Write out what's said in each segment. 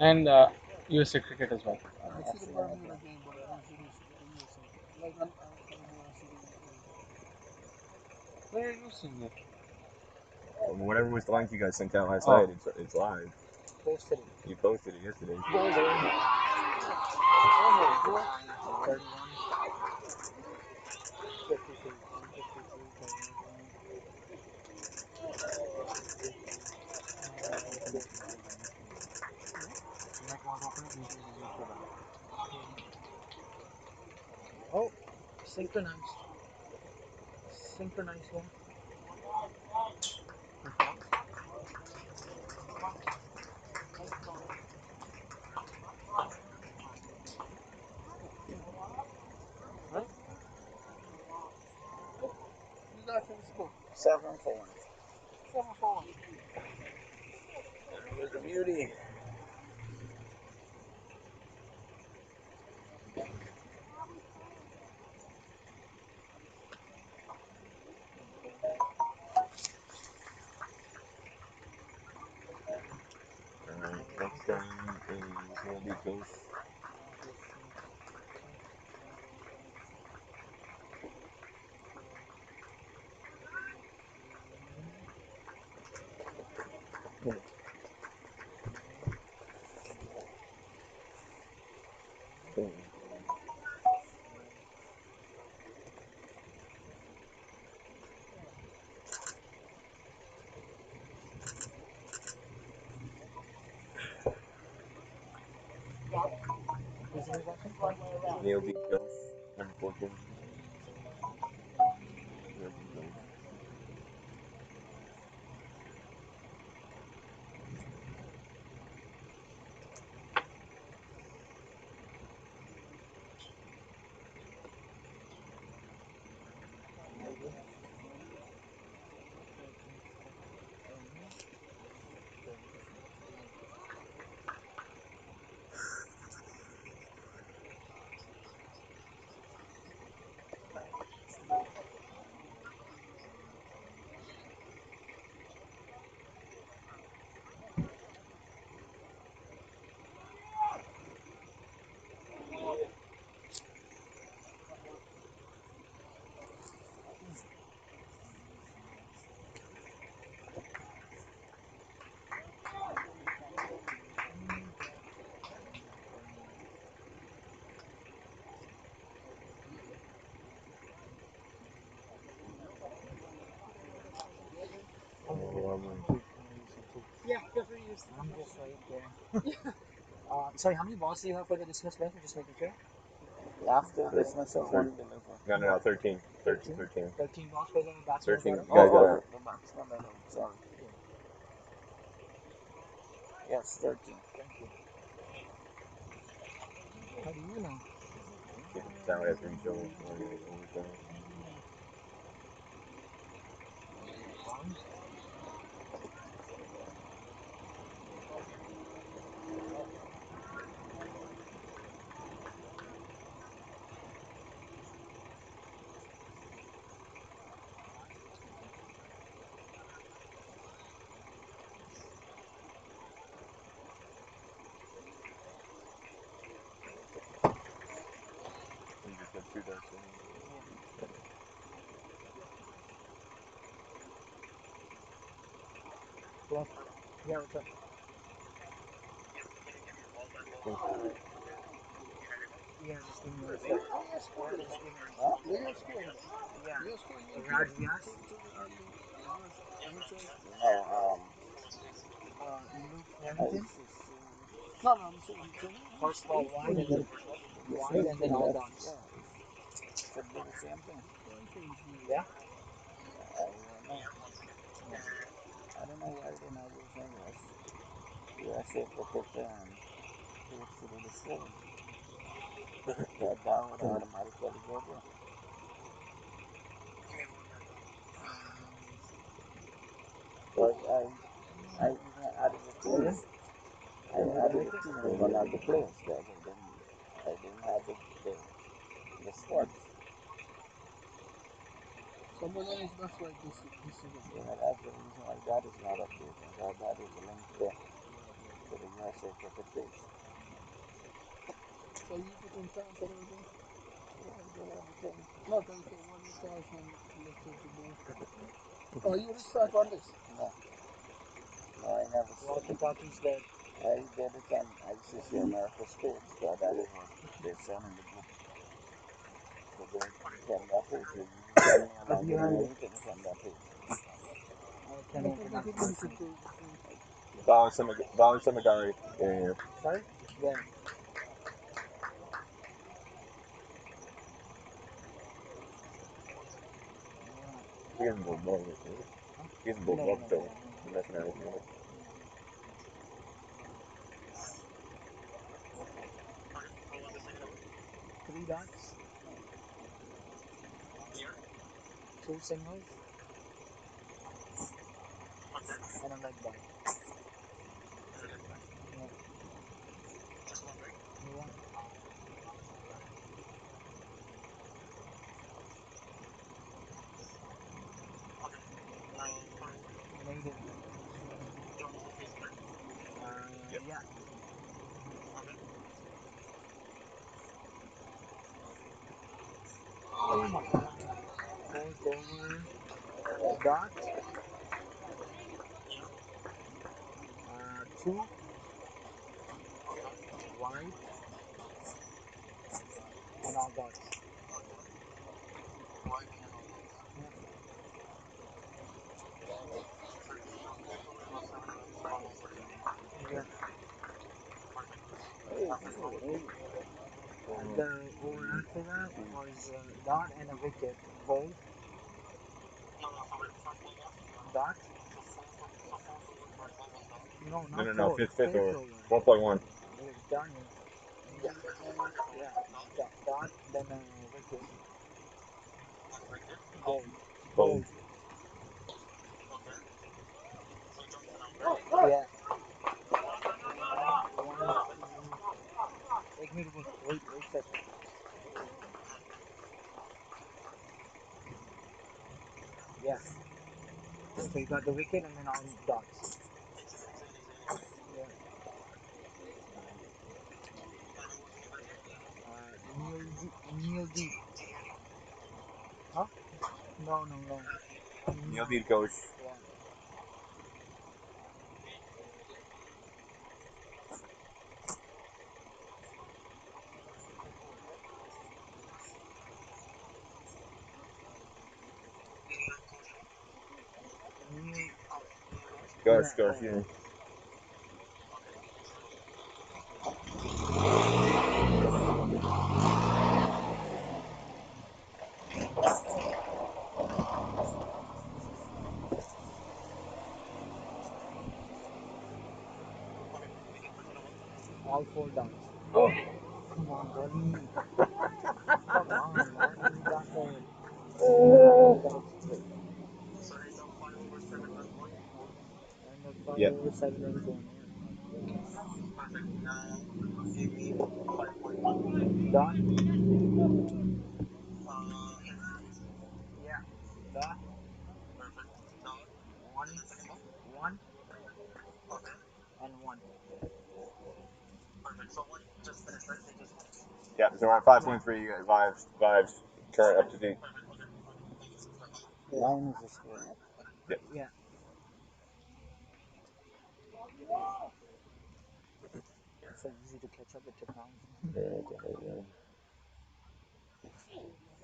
and USA cricket as well. I see the Bermuda game, but I don't see the USA. Like I see the Where are you seeing it? Whatever was the link you guys sent out last Oh. night, it's live. posted it. You posted it yesterday. Oh, synchronized. Synchronized one. Right? You guys in the school. 7-4. 7-4. Here's the beauty. Alright, next game is gonna be close. Neil beat Jones, number 14. Neil beat Jones. Yeah, feel free to use. I'm just right there. Sorry, how many balls do you have for the dismiss bench? Just making sure. After dismissal, one deliver. No, no, no, 13. 13. 13 balls for the batsman. 13. Bottom? Guys, The maximum level. Sorry. Yes, 13. Thank you. How do you know? Tally after each overtime. You just got 2 dice. Well, yeah, what's up? Yeah, just give me one sec. Huh? Yeah. Raj Vyas. No, Luke Hamilton. no, I'm saying Horseball wide and then all dots. should be the same thing. Yeah? I don't know why they're not using US. USA protector and page to do the same. That would automatically go there. But I even added the teams. I added the teams, but not the players. I didn't have the squads. Someone else, that's why this is Yeah, that's the reason why that is not updated. That is linked there. for the USA cricket base. So you put in time for everything? Yeah, I did everything. No, because you said 1,000 elected to do. Oh, you restart on this? No, no, I never said it. Walkie-talkie's dead. I did it on ICC America's page, but I didn't know they sent in the group. So they send that page. So you send me a link and everything, send that page. I can't open that phone. Bawal sa mag-gamit. Yeah. Sorry? Yeah. Sige, bubog. Sige, bubog to. Unless na rin yun. Three dots. Two singles. And a red dot. Yeah. Yeah. Made it. Yeah. Oh my god. Fourth over. Dot. Two. White. And all dots. Yeah. And the over after that was dot and a wicket. Bold. Dot. No, not No. four. Fifth over. Over. 1.1. We're done. Yeah. Dot. Then wicket. Bold. Bold. Yeah. One, two. Take me to wait second. Yeah. So you got the wicket and then all dots. Yeah. Kneel deep. Huh? No. Neil Deal coach. Yeah. Kneel. Gosh, Yeah. yeah. All four dots. Oh, come on, buddy. Come on, man. You got the dots too. And the 5/7 runs one. Yeah. Dot. Yeah. Dot. One. One. And one. Yeah, so we're at 5.3. Vibes. Current up to date. Line is a square. Yeah. It's so easy to catch up with technology.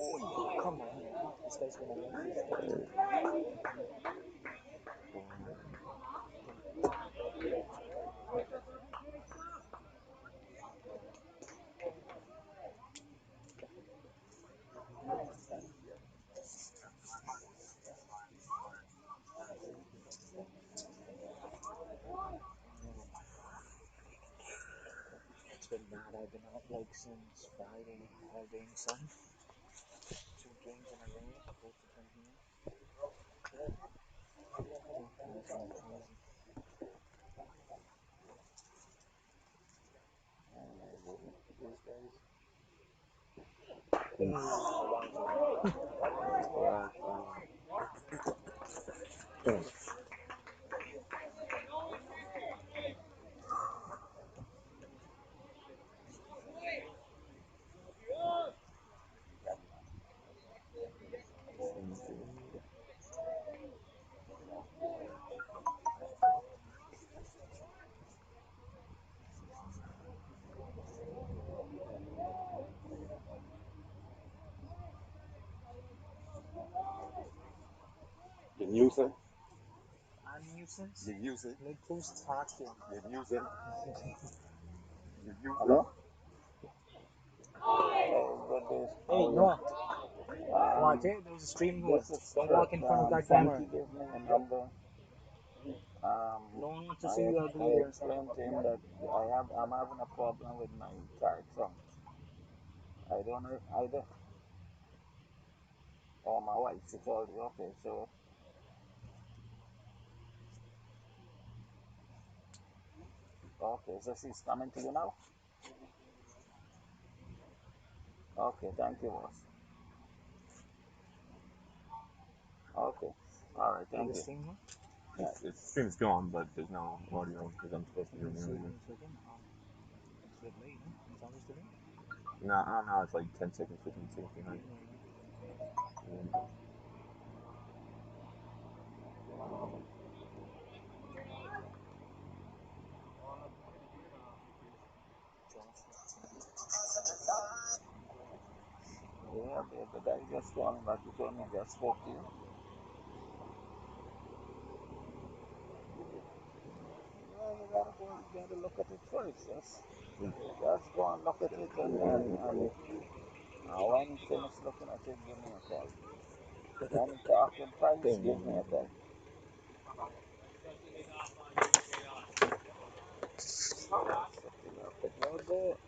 Oh, come on. This guy's gonna win this. It's been bad. I've been out like since Friday, all day in sun. Two games in a row, both of them here. It's been crazy. These guys. user? I'm nuisance. You user? Look who's talking. You user? You user? Hello? Hey, good day. Hey, Noah. Watch it. There was a streaming hole. This is Don't Chris. walk in front of that Frankie camera. gave me a number. No one wants to I, see you ugly I there. explained to him that I'm having a problem with my car trunk. I don't know. I don't. Oh, my wife. She told you. Okay, so so she's coming to you now. Okay, thank you, boss. Okay. All right, thank The you. stream hole. The stream's gone, but there's no audio because I'm supposed to be Let's see reviewing in it. a second. It's a bit late, no? It's almost today. No, I don't know. It's like 10 seconds, 15 seconds behind. Yeah. Yeah, the guy just called me back. He told me he just spoke to you. Yeah, you gotta look at it first. Just go and look at it and when you finish looking at it, give me a call. When you talking price, give me a call. Well,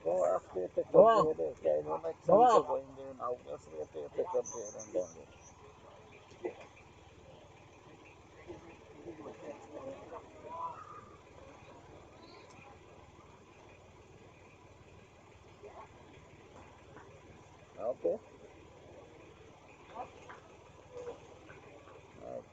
go after your pickup Noah. there. Okay, don't make sense Noah. of going there now. Just wait till your pickup there and then go. Okay? Alright.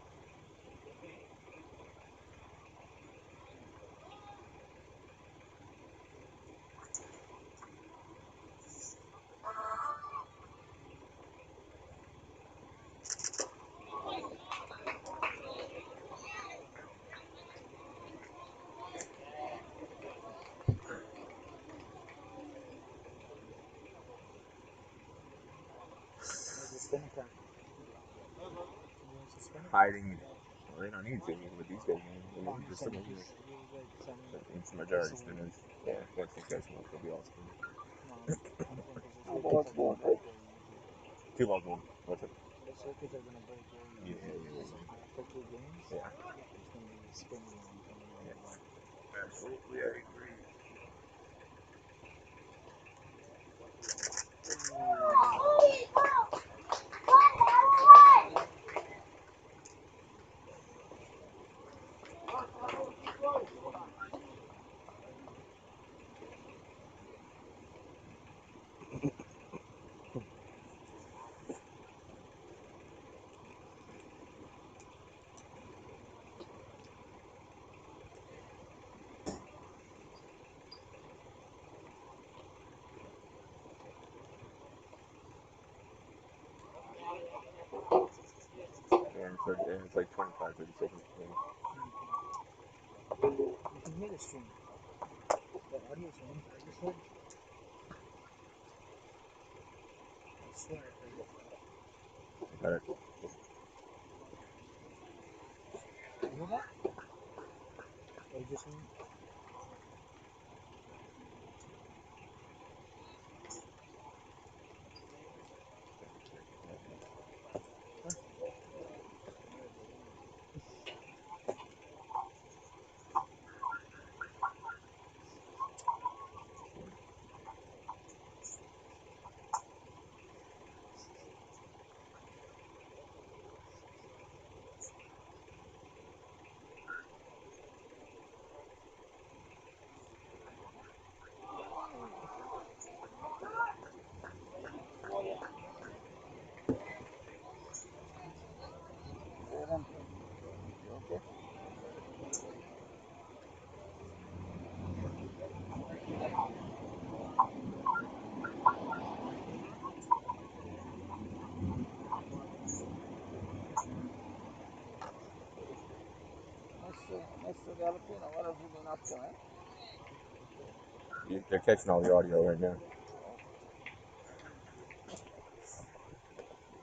There's a spinner car. There's a spinner. Hiding. Well, they don't need to, but these guys Come don't. on, They're just still send me. over here. Just like send me. But it's the majority Just spinners. Yeah, once these guys come up, they'll be all spinners. Come on. I'm thinking the Two circuits balls are gonna going, break right? very easy. 2 balls won't. What's it? The circuits are gonna break very easy. Yeah. After 2 games, Yeah. it's gonna be a spinny one. I'm telling you right now. Absolutely, I agree. And it's like 25, 30 seconds. You can hear the stream. The audio stream. I just heard. I swear I heard it. I got it. You hear that? Or you just heard it? Jaden, you okay? Mr. Galapino, what have you been up to, man? They're catching all the audio right now.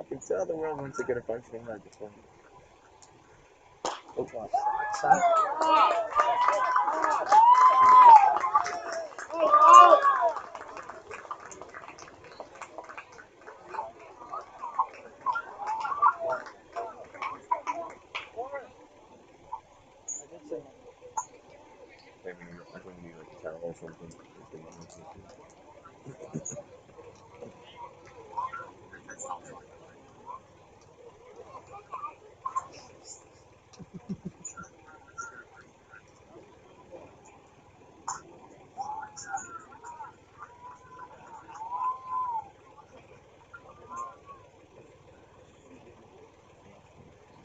You can tell the world once they get a functioning microphone. Oh, What? Side. I did say no. I think we need like a towel or something. If they want to.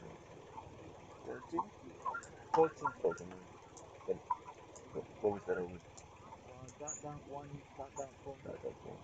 Yeah. 14? 14. 14. But what was that over? Dot down one. Dot down four. That four.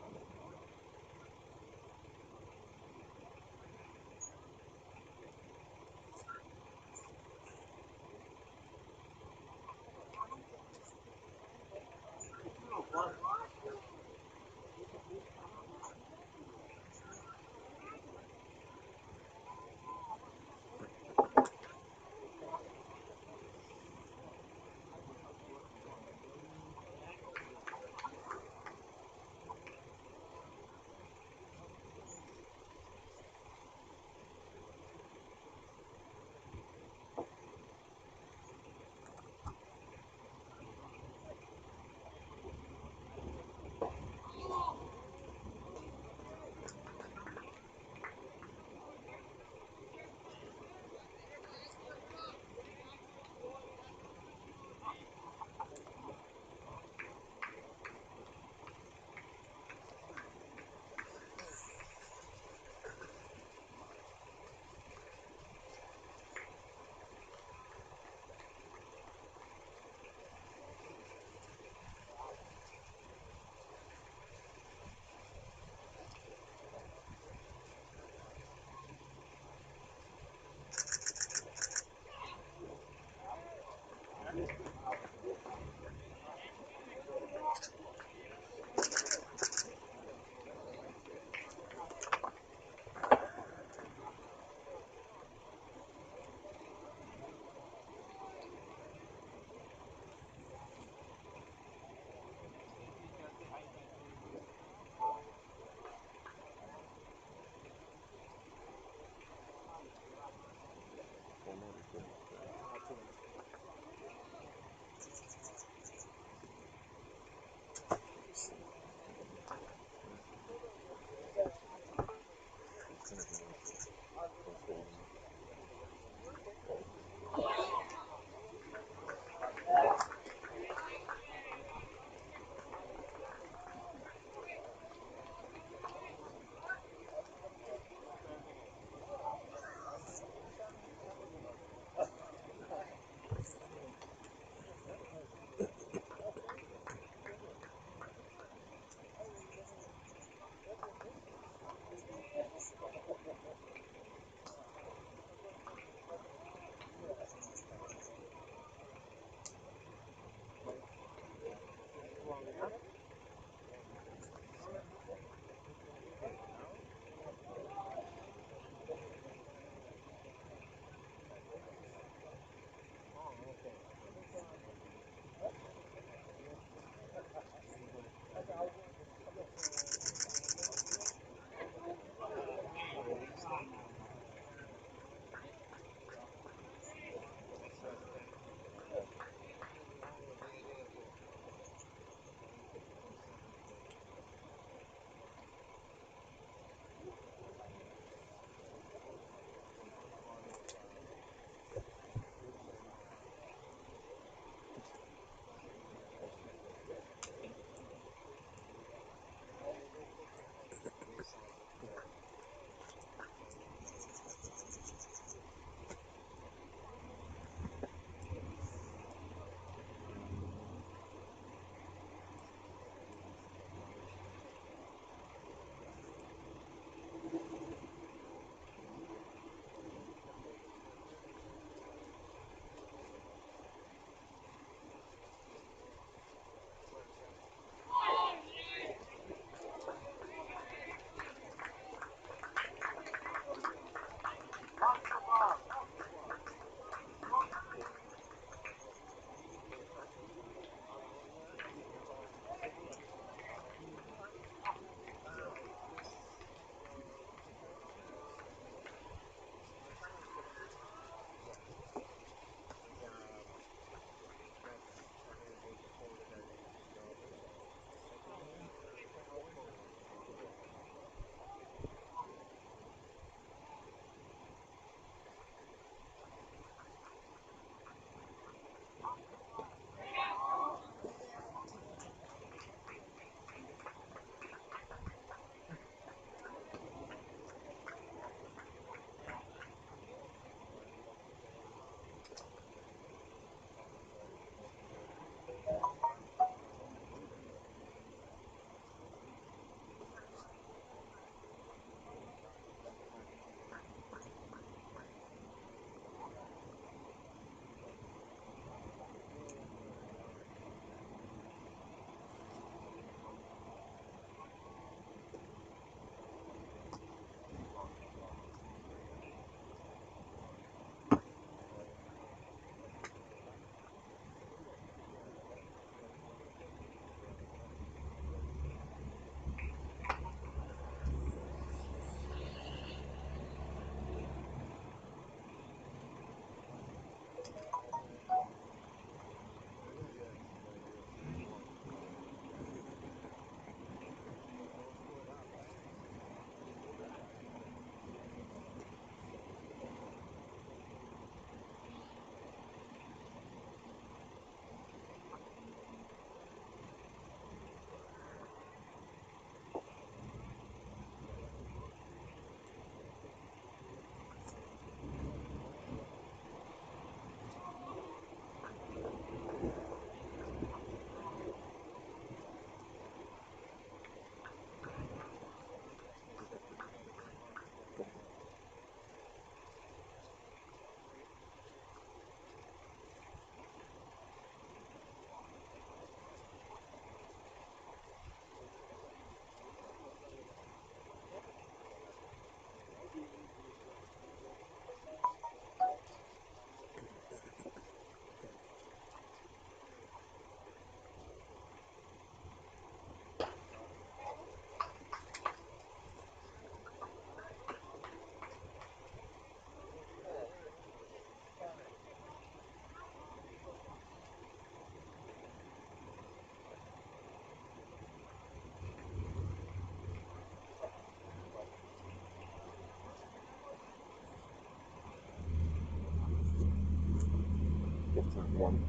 15 for 1.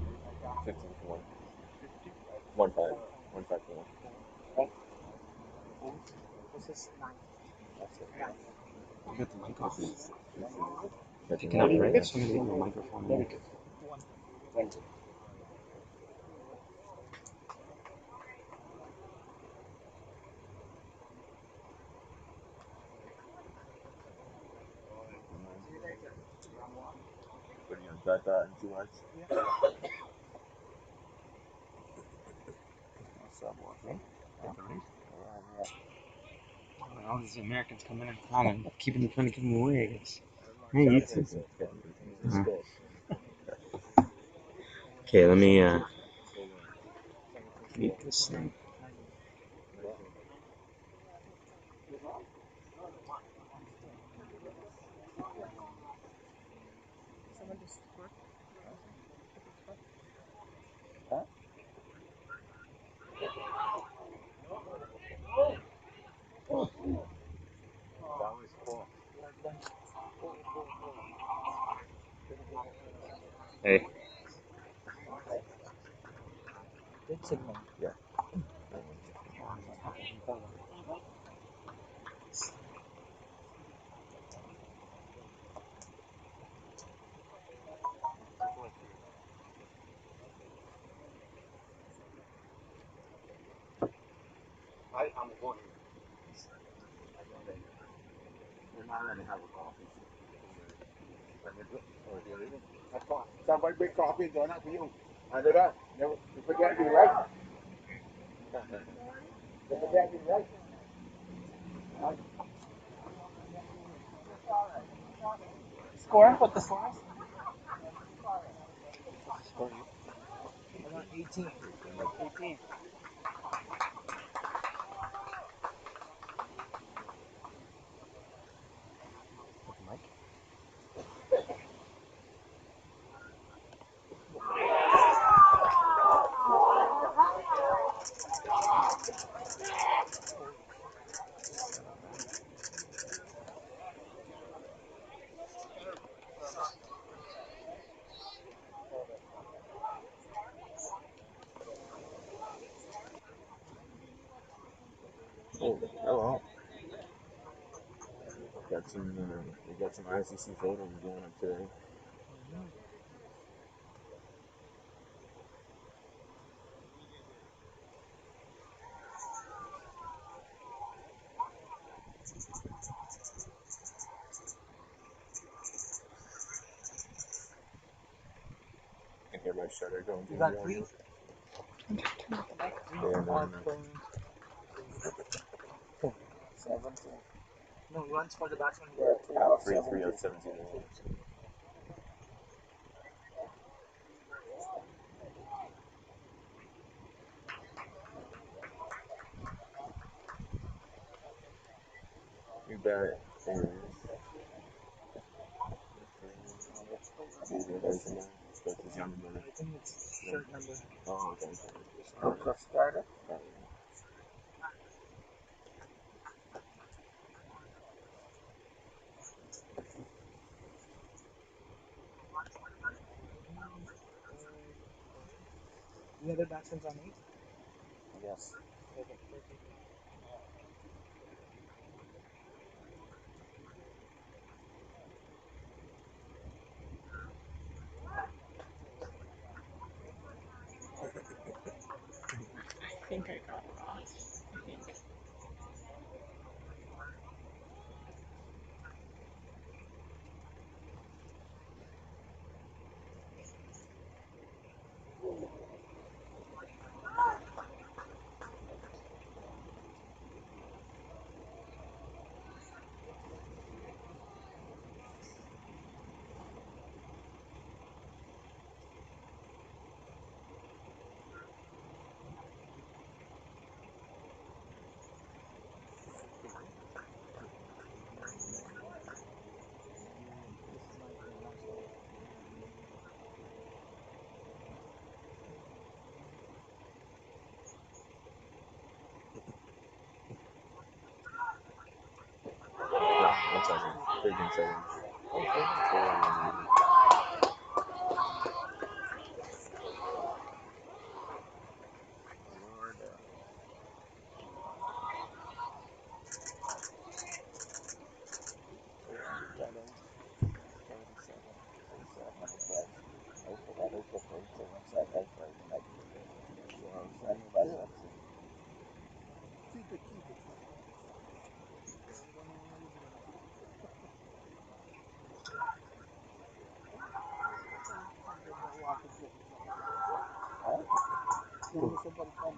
15 for 1. 1 5. 1 5 for 1. This is 9. That's it. Yeah. You got the mic off. This is Picking up, right? So I'm gonna get you a microphone. One. What are you gonna that in 2 hours? What's up, boy? Right? Got the right? Yeah. All these Americans coming in clowning, keeping trying to keep them away, I guess. Hey, you too. Okay, let me mute this thing. Huh? That was cool. Hey. Good signal. Yeah. I'm going. We're not going to have a coffee. That's fine. Somebody bring coffee and join up for you. Under that, never you forget me, right? You forget me, right? Score? What the score is? I got 18. 18. Got the mic? Oh, hello. We got some ICC photos going up today. I can hear my shutter going You through got the 3? Yeah, no. 17. No, runs for the batsman. Yeah, 3 out of 17. You bet. There it is. That's his younger brother. I think it's shirt number. Oh, okay. Just started. The other batsman's on 8? Yes. Okay, perfect. I think I got lost. I think. Yeah, 1 second. 13 seconds.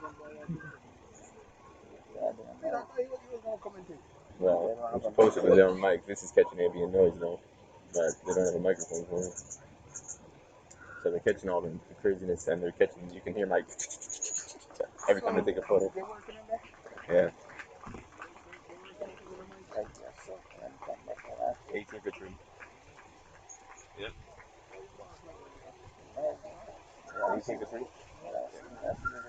Yeah, I didn't know. Well, I'm supposed to, but they don't mic. This is catching ambient noise now, but they don't have a microphone for it. So they're catching all the craziness, and they're catching. You can hear my every time they take a photo. Yeah, I guess so. And come back and ask. 18 for 3. Yep. No, 18 for 3. that's really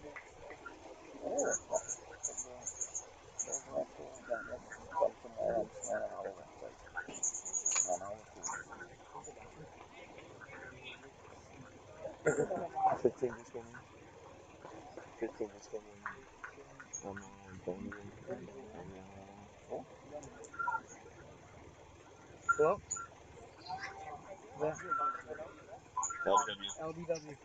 good. Oh, there's one too. Then let's come tomorrow and sign on our website. On our tools. 15 just came in. 15 just came in. Antonio. Oh, hello? Yeah, LBW. LBW.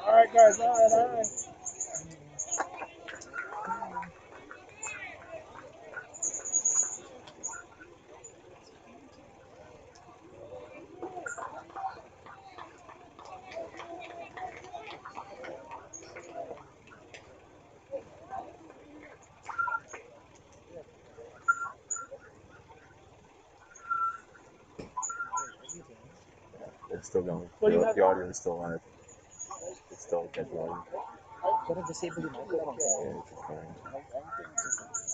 Alright guys, alright. It's still going. What do you have? The audio is still live. It's still catching audio. Gotta disable the microphone. Yeah, it's just fine.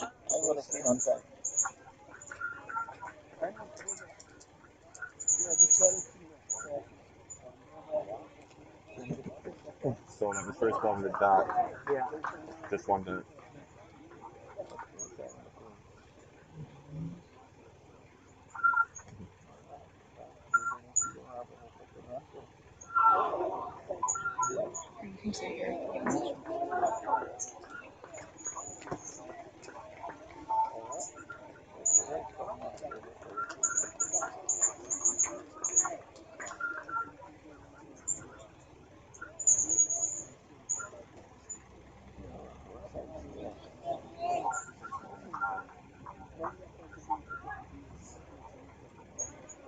I would have been on time. So like the first one with that, Yeah. just one to. You can sit here.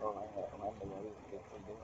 Oh, I'm on the way. Get to there.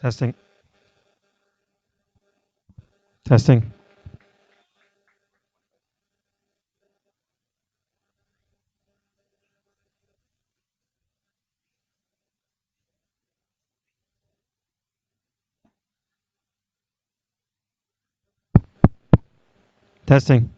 Testing. Testing. Testing.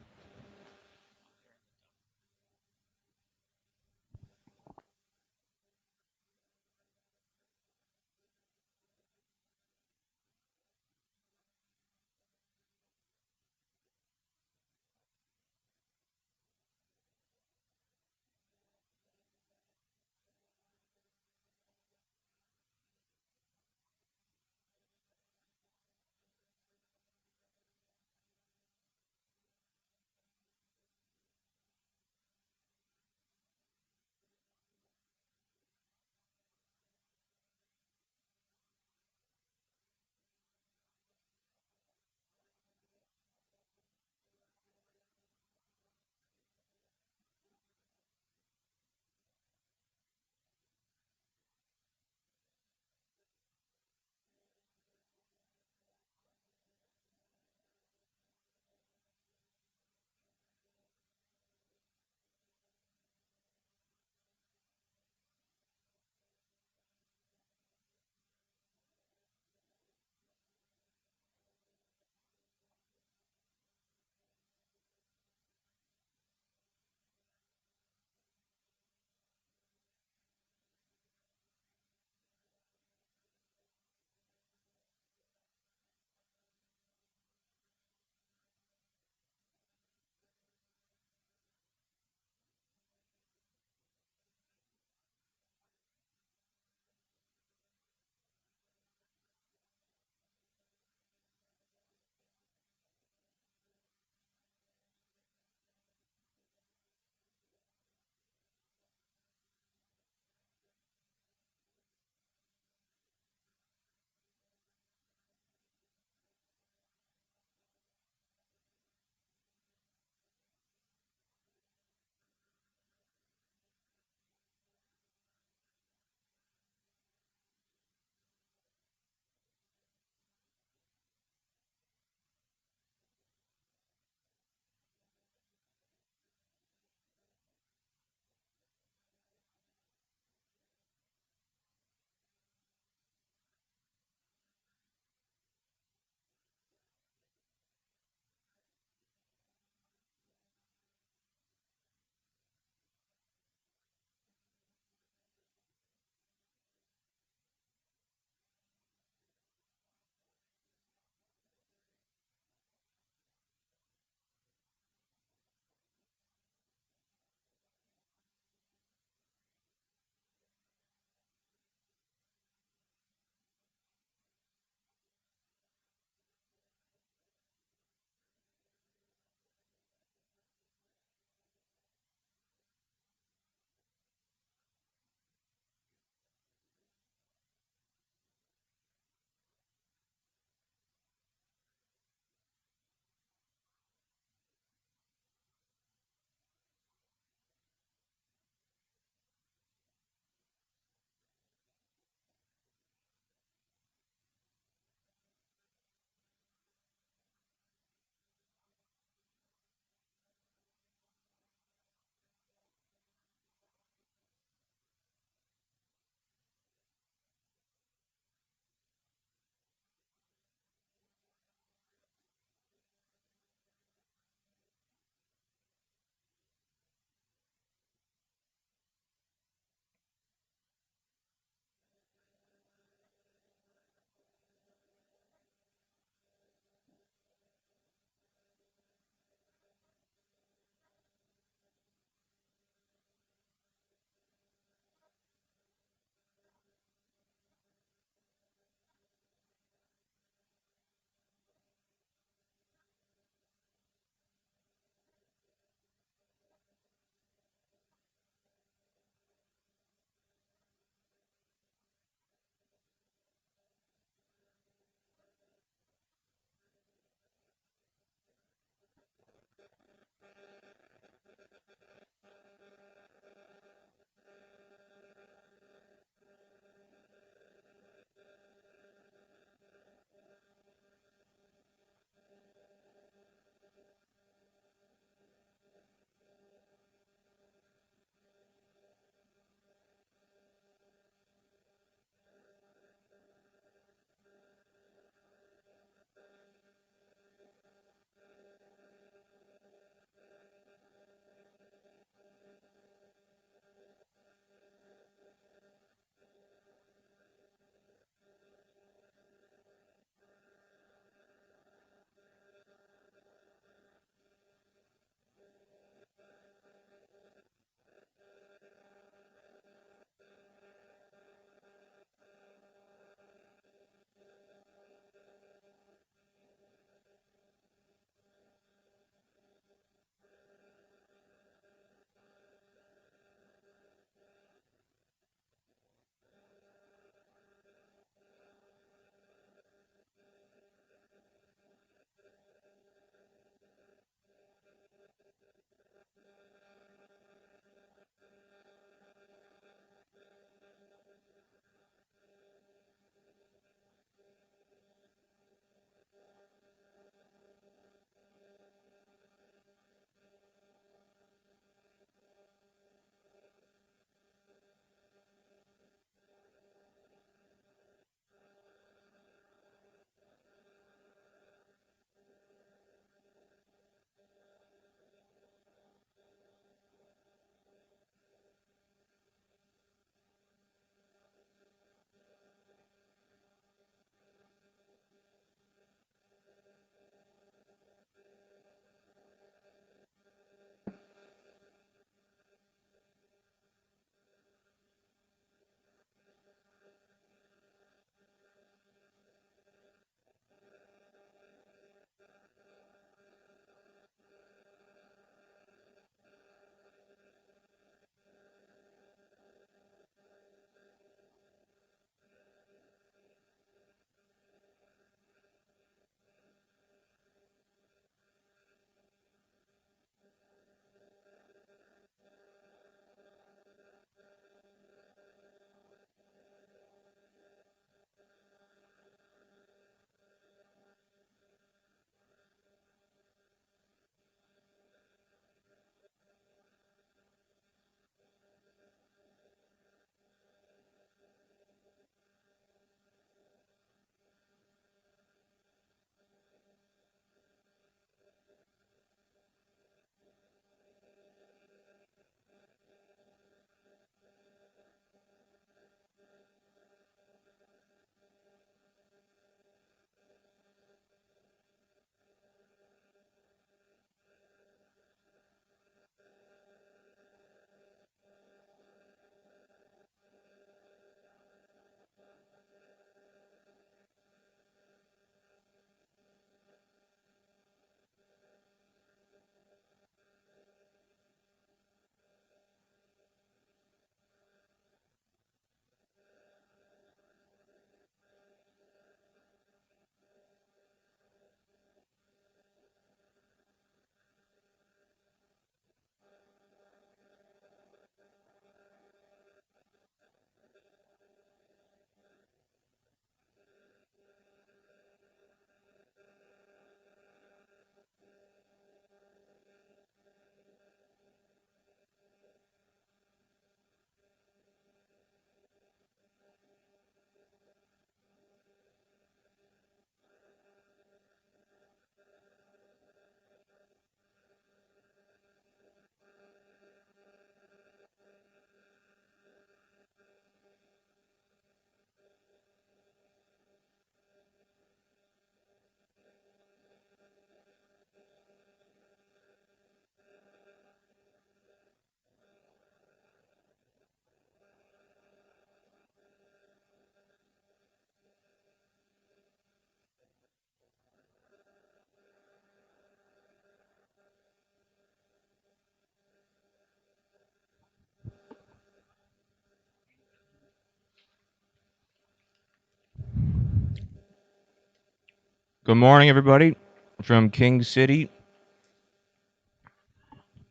Good morning, everybody, from King City.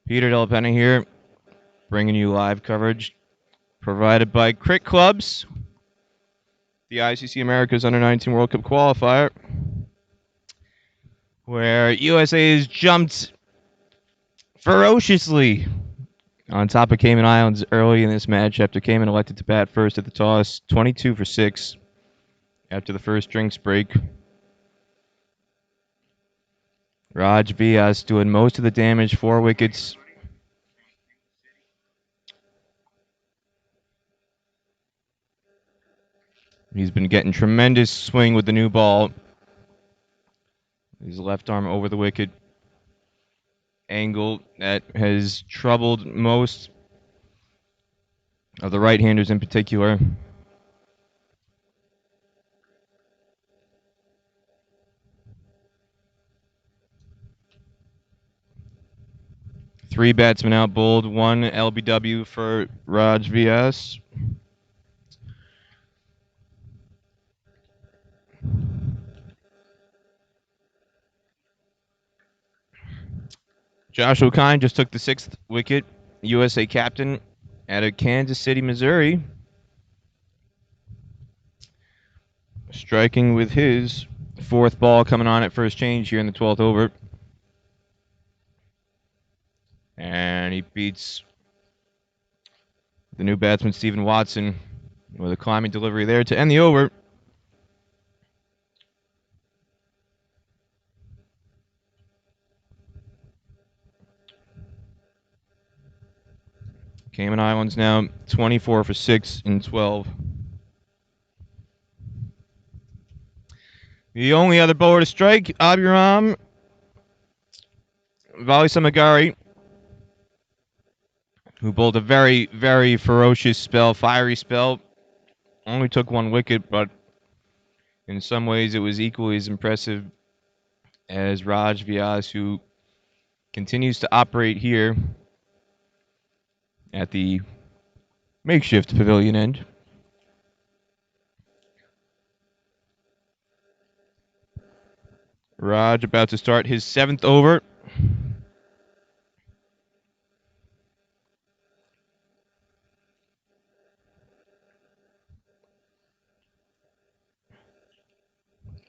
Peter Del Penna here, bringing you live coverage provided by Crick Clubs, the ICC America's Under-19 World Cup qualifier, where USA has jumped ferociously on top of Cayman Islands early in this match after Cayman elected to bat first at the toss, 22 for 6 after the first drinks break. Raj Vyas doing most of the damage, 4 wickets. He's been getting tremendous swing with the new ball. His left arm over the wicket angle that has troubled most of the right-handers in particular. Three batsmen out bowled, one LBW for Raj Vyas. Joshua Kine just took the 6th wicket, USA captain out of Kansas City, Missouri. Striking with his 4th ball coming on at first change here in the 12th over. And he beats the new batsman, Stephen Watson, with a climbing delivery there to end the over. Cayman Islands now 24 for 6 in 12. The only other bowler to strike, Abhiram Valisamagari, who bowled a very, very ferocious spell, fiery spell. Only took 1 wicket, but in some ways it was equally as impressive as Raj Vyas, who continues to operate here at the makeshift pavilion end. Raj about to start his 7th over.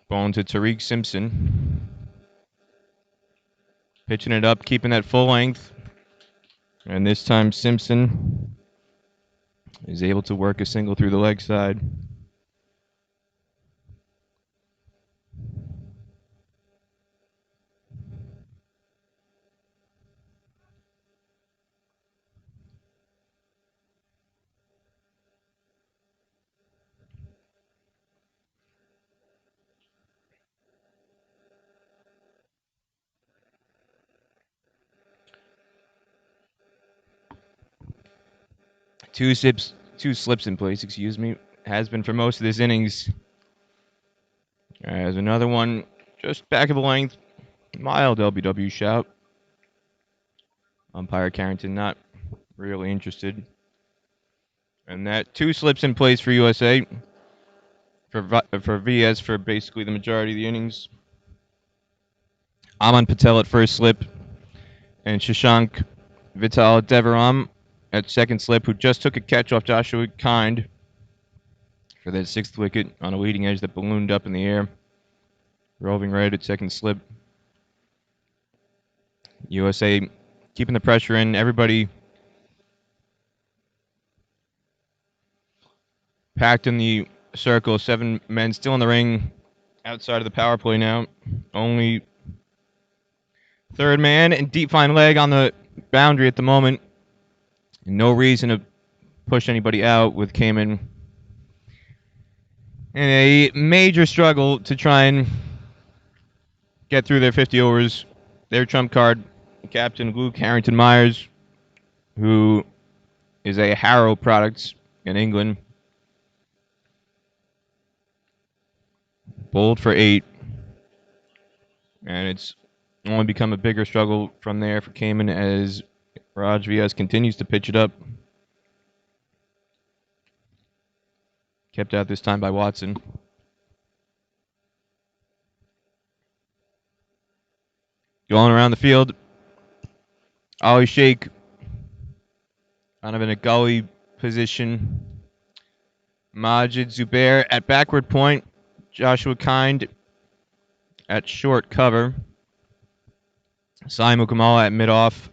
Bowling to Tariq Simpson. Pitching it up, keeping that full length. And this time Simpson is able to work a single through the leg side. Two slips in place, excuse me, has been for most of this innings. There's another one just back of the length. Mild LBW shout. Umpire Carrington not really interested. And that 2 slips in place for USA. For VS for basically the majority of the innings. Aman Patel at first slip. And Shashank Vital Devaram at second slip, who just took a catch off Joshua Kind for that 6th wicket on a leading edge that ballooned up in the air. Roving right at second slip. USA keeping the pressure in. Everybody packed in the circle. 7 men still in the ring outside of the power play now. Only 3rd man and deep fine leg on the boundary at the moment. No reason to push anybody out with Cayman in a major struggle to try and get through their 50 overs. Their trump card, Captain Luke Harrington Myers, who is a Harrow product in England. Bowled for 8. And it's only become a bigger struggle from there for Cayman as Raj Vyas continues to pitch it up. Kept out this time by Watson. Going around the field. Ollie shake. Kind of in a gully position. Majid Zubair at backward point. Joshua Kind at short cover. Sai Mukamala at mid-off.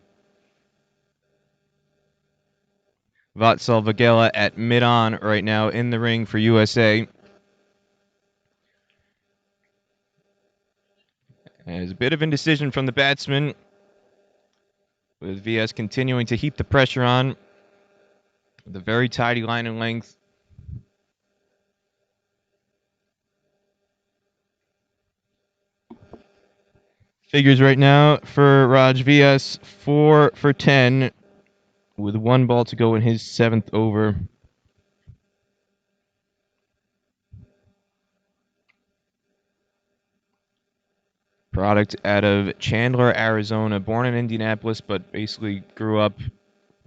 Vatsal Vagela at mid-on right now in the ring for USA. There's a bit of indecision from the batsman, with VS continuing to heap the pressure on with a very tidy line and length. Figures right now for Raj VS 4 for 10 with 1 ball to go in his 7th over. Product out of Chandler, Arizona. Born in Indianapolis, but basically grew up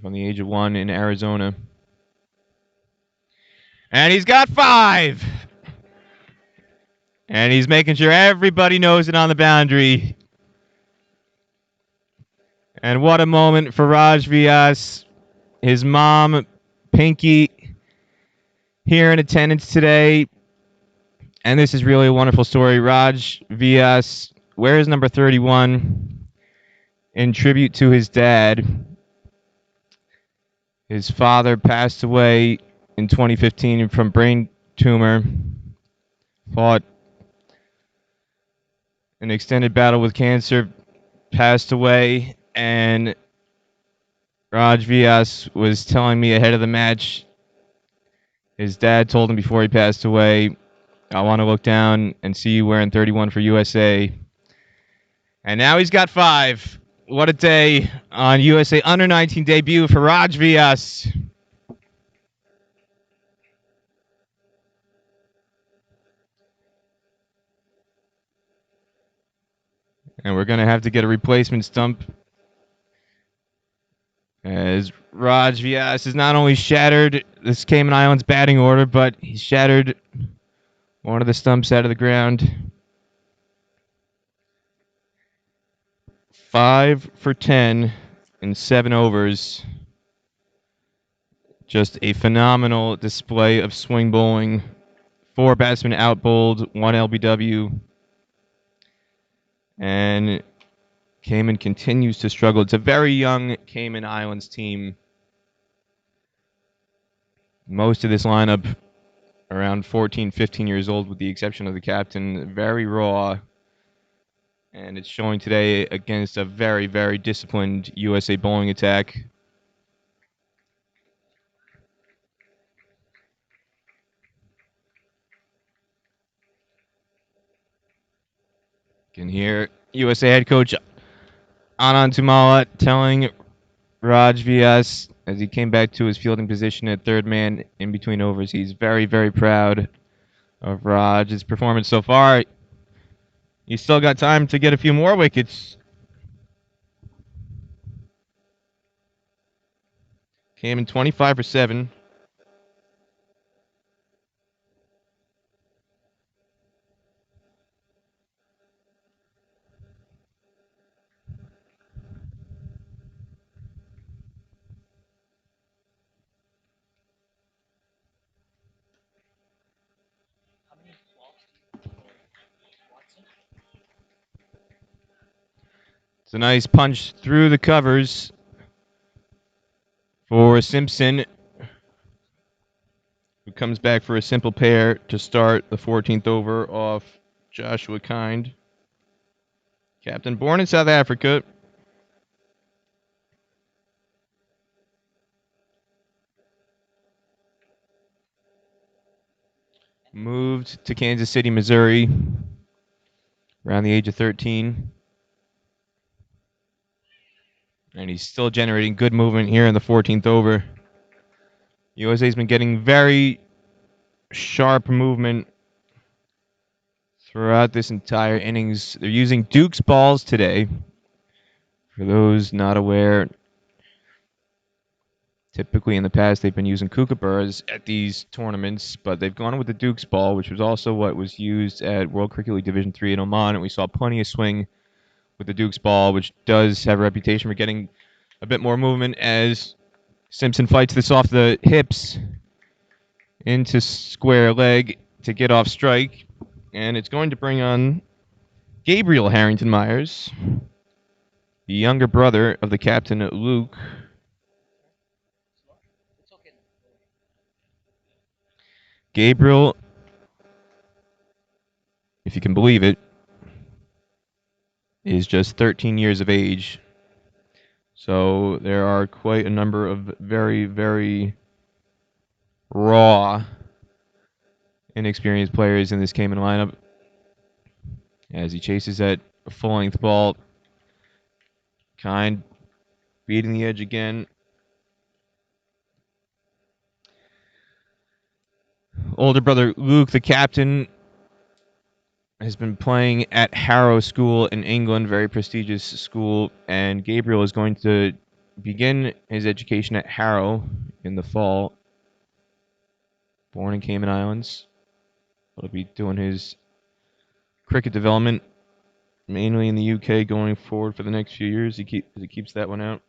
from the age of 1 in Arizona. And he's got 5! And he's making sure everybody knows it on the boundary. And what a moment for Raj Vyas. His mom, Pinky, here in attendance today. And this is really a wonderful story. Raj Vyas wears number 31 in tribute to his dad. His father passed away in 2015 from brain tumor. Fought an extended battle with cancer, passed away, and Raj Vyas was telling me ahead of the match, his dad told him before he passed away, I want to look down and see you wearing 31 for USA. And now he's got 5. What a day on USA Under 19 debut for Raj Vyas. And we're going to have to get a replacement stump, as Raj Vyas has not only shattered this Cayman Islands batting order, but he shattered one of the stumps out of the ground. 5 for 10 in 7 overs. Just a phenomenal display of swing bowling. 4 batsmen outbowled, 1 LBW. And Cayman continues to struggle. It's a very young Cayman Islands team. Most of this lineup around 14, 15 years old, with the exception of the captain. Very raw. And it's showing today against a very, very disciplined USA bowling attack. You can hear USA head coach Anand Tumala telling Raj Vyas as he came back to his fielding position at third man in between overs. He's very, very proud of Raj's performance so far. He's still got time to get a few more wickets. Came in 25 for 7. It's a nice punch through the covers for Simpson, who comes back for a simple pair to start the 14th over off Joshua Kind. Captain born in South Africa. Moved to Kansas City, Missouri around the age of 13. And he's still generating good movement here in the 14th over. USA's been getting very sharp movement throughout this entire innings. They're using Duke's balls today. For those not aware, typically in the past they've been using kookaburras at these tournaments, but they've gone with the Duke's ball, which was also what was used at World Cricket League Division III in Oman, and we saw plenty of swing with the Duke's ball, which does have a reputation for getting a bit more movement as Simpson fights this off the hips into square leg to get off strike. And it's going to bring on Gabriel Harrington Myers, the younger brother of the captain, Luke. Gabriel, if you can believe it, is just 13 years of age. So there are quite a number of very, very raw, inexperienced players in this Cayman lineup. As he chases that full-length ball, Kind beating the edge again. Older brother Luke, the captain, has been playing at Harrow School in England, very prestigious school, and Gabriel is going to begin his education at Harrow in the fall. Born in Cayman Islands. He'll be doing his cricket development mainly in the UK going forward for the next few years. He keeps that one out.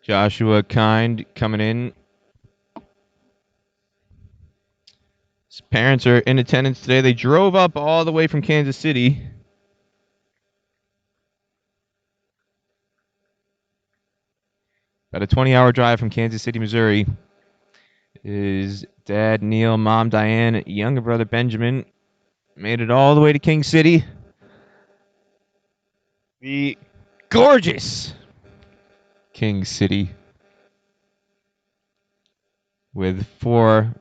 Joshua Kind coming in. His parents are in attendance today. They drove up all the way from Kansas City. About a 20-hour drive from Kansas City, Missouri. His dad, Neil, mom, Diane, younger brother, Benjamin, made it all the way to King City. The gorgeous King City. With 4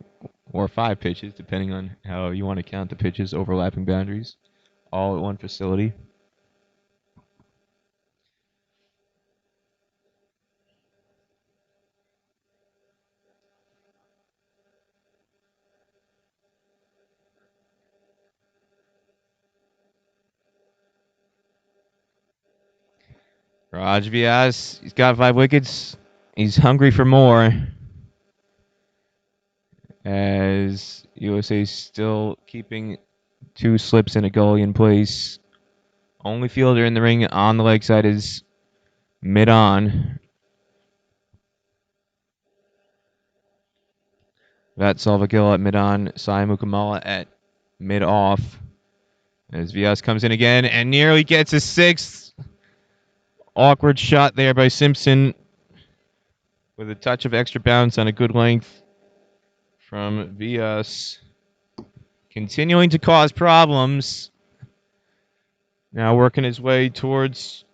or 5 pitches, depending on how you want to count the pitches, overlapping boundaries, all at one facility. Raj Vyas, he's got 5 wickets. He's hungry for more. As USA still keeping 2 slips and a gully in place. Only fielder in the ring on the leg side is mid-on. Vat Salvagill at mid-on. Sai Mukamala at mid-off. As Vyas comes in again and nearly gets a 6th. Awkward shot there by Simpson with a touch of extra bounce on a good length from Vyas. Continuing to cause problems. Now working his way towards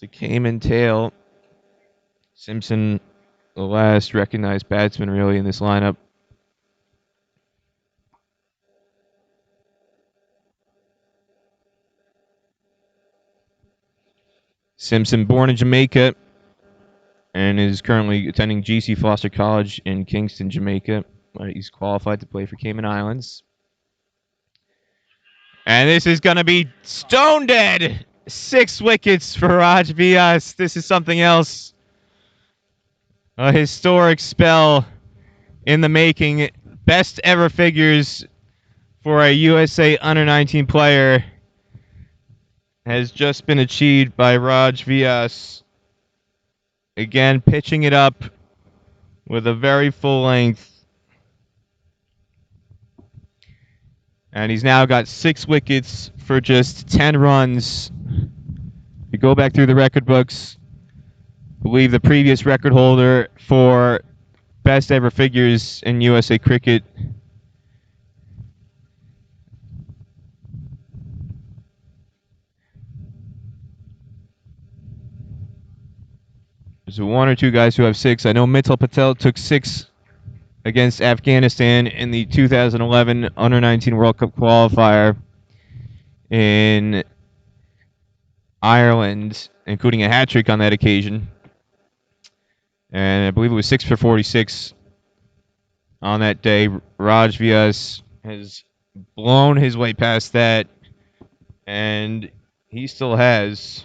the Cayman tail. Simpson, the last recognized batsman really in this lineup. Simpson, born in Jamaica, and is currently attending GC Foster College in Kingston, Jamaica. He's qualified to play for Cayman Islands. And this is going to be stone dead. 6 wickets for Raj Vyas. This is something else. A historic spell in the making. Best ever figures for a USA Under-19 player has just been achieved by Raj Vyas. Again, pitching it up with a very full length. And he's now got 6 wickets for just 10 runs. If you go back through the record books, I believe the previous record holder for best ever figures in USA cricket there's 1 or 2 guys who have 6. I know Mittal Patel took 6 against Afghanistan in the 2011 Under-19 World Cup qualifier in Ireland, including a hat trick on that occasion. And I believe it was 6 for 46 on that day. Raj Vyas has blown his way past that, and he still has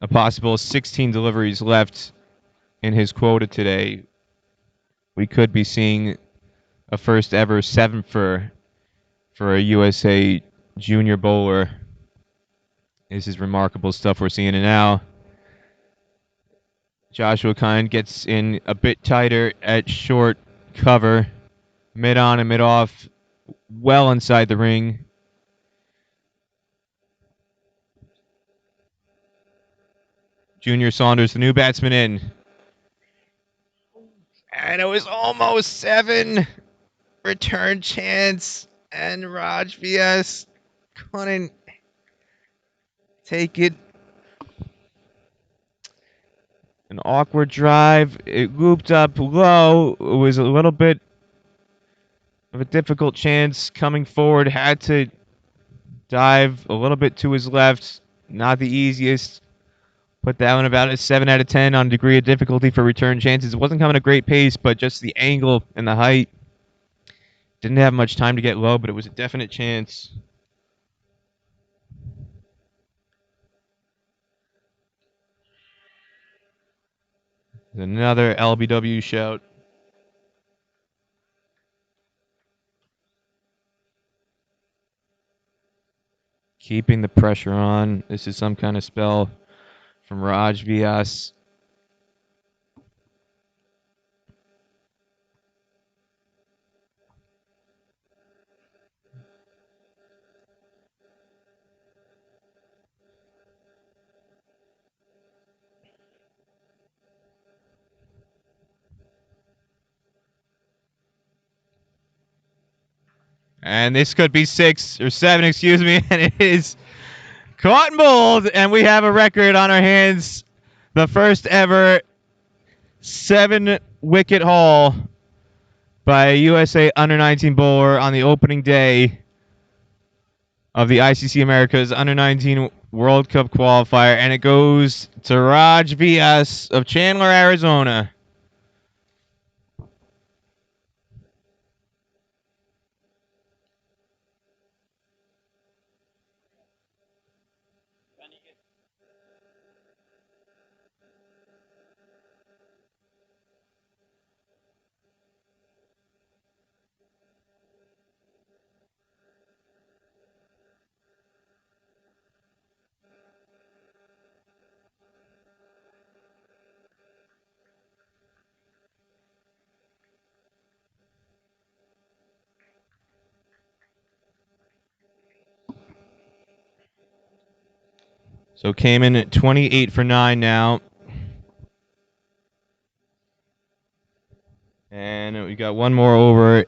a possible 16 deliveries left in his quota today. We could be seeing a first ever 7 for a USA junior bowler. This is remarkable stuff we're seeing. And now Joshua Kind gets in a bit tighter at short cover, mid on and mid off, well inside the ring. Junior Saunders, the new batsman, in. And it was almost 7. Return chance. And Raj VS couldn't take it. An awkward drive. It looped up low. It was a little bit of a difficult chance coming forward. Had to dive a little bit to his left. Not the easiest. Put that one about a 7 out of 10 on degree of difficulty for return chances. It wasn't coming at a great pace, but just the angle and the height. Didn't have much time to get low, but it was a definite chance. Another LBW shout. Keeping the pressure on. This is some kind of spell from Raj Vyas. And this could be 6 or 7, excuse me, and it is caught and bowled, and we have a record on our hands. The first ever 7-wicket haul by a USA Under-19 bowler on the opening day of the ICC Americas Under-19 World Cup qualifier, and it goes to Raj Vyas of Chandler, Arizona. So Cayman at 28 for 9 now. And we got one more over,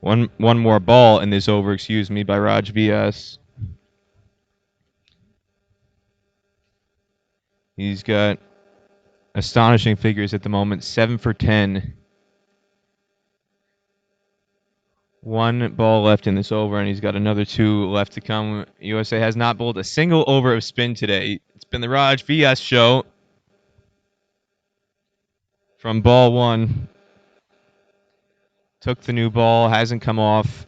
one more ball in this over, excuse me, by Raj Vyas. He's got astonishing figures at the moment, 7 for 10. One ball left in this over, and he's got another 2 left to come. USA has not bowled a single over of spin today. It's been the Raj Vyas show from ball 1. Took the new ball, hasn't come off.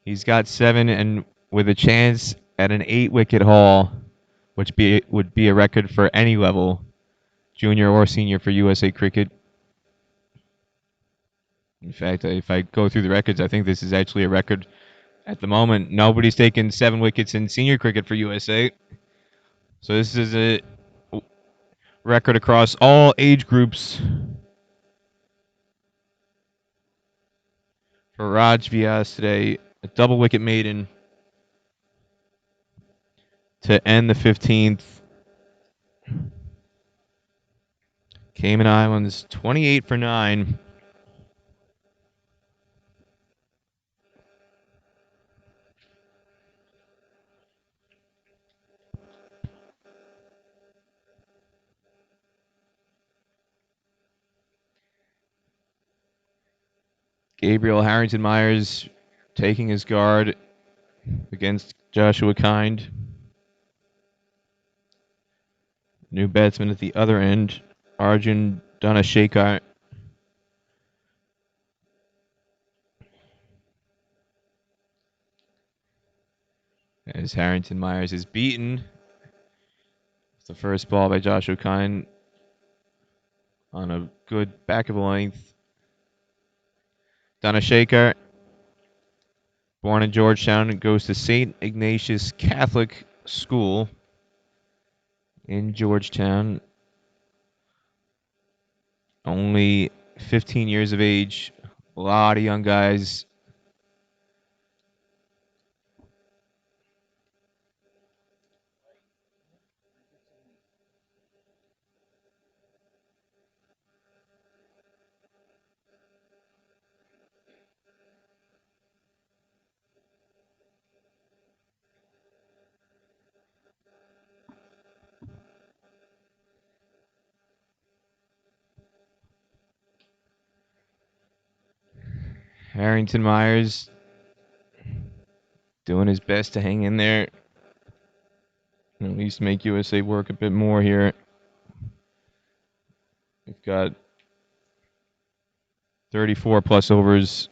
He's got 7, and with a chance at an 8-wicket haul, which would be a record for any level, junior or senior, for USA Cricket. In fact, if I go through the records, I think this is actually a record at the moment. Nobody's taken 7 wickets in senior cricket for USA. So this is a record across all age groups for Raj Vyas today. A double wicket maiden to end the 15th. Cayman Islands 28 for 9. Gabriel Harrington Myers taking his guard against Joshua Kind. New batsman at the other end, Arjun Dhanashekhar. as Harrington Myers is beaten. It's the first ball by Joshua Kine on a good back of the length. Donna Shaker, born in Georgetown, goes to St. Ignatius Catholic School in Georgetown. Only 15 years of age. A lot of young guys. Harrington Myers doing his best to hang in there. At least make USA work a bit more here. We've got 34 plus overs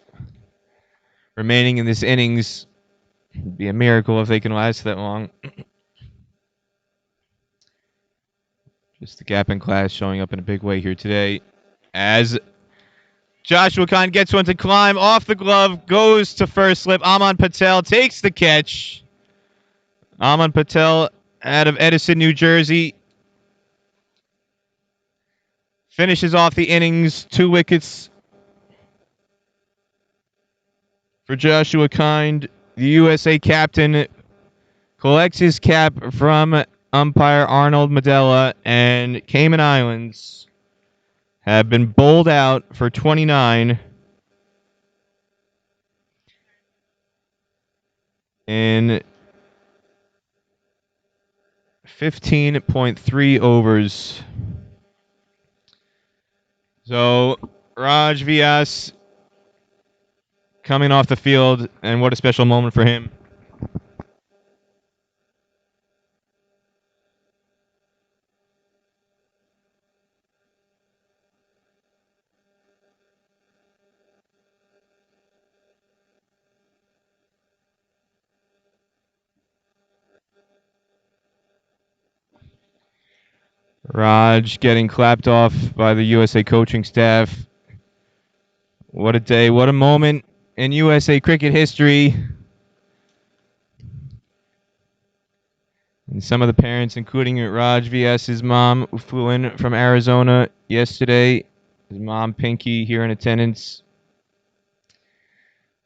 remaining in this innings. It'd be a miracle if they can last that long. Just the gap in class showing up in a big way here today. As Joshua Khan gets one to climb off the glove, goes to first slip. Aman Patel takes the catch. Aman Patel out of Edison, New Jersey. Finishes off the innings, 2 wickets for Joshua Kind. The USA captain collects his cap from umpire Arnold Medella, and Cayman Islands have been bowled out for 29 in 15.3 overs. So Raj Vyas coming off the field, and what a special moment for him. Raj getting clapped off by the USA coaching staff. What a day, what a moment in USA cricket history. And some of the parents, including Raj Vyas's mom, who flew in from Arizona yesterday. His mom, Pinky, here in attendance.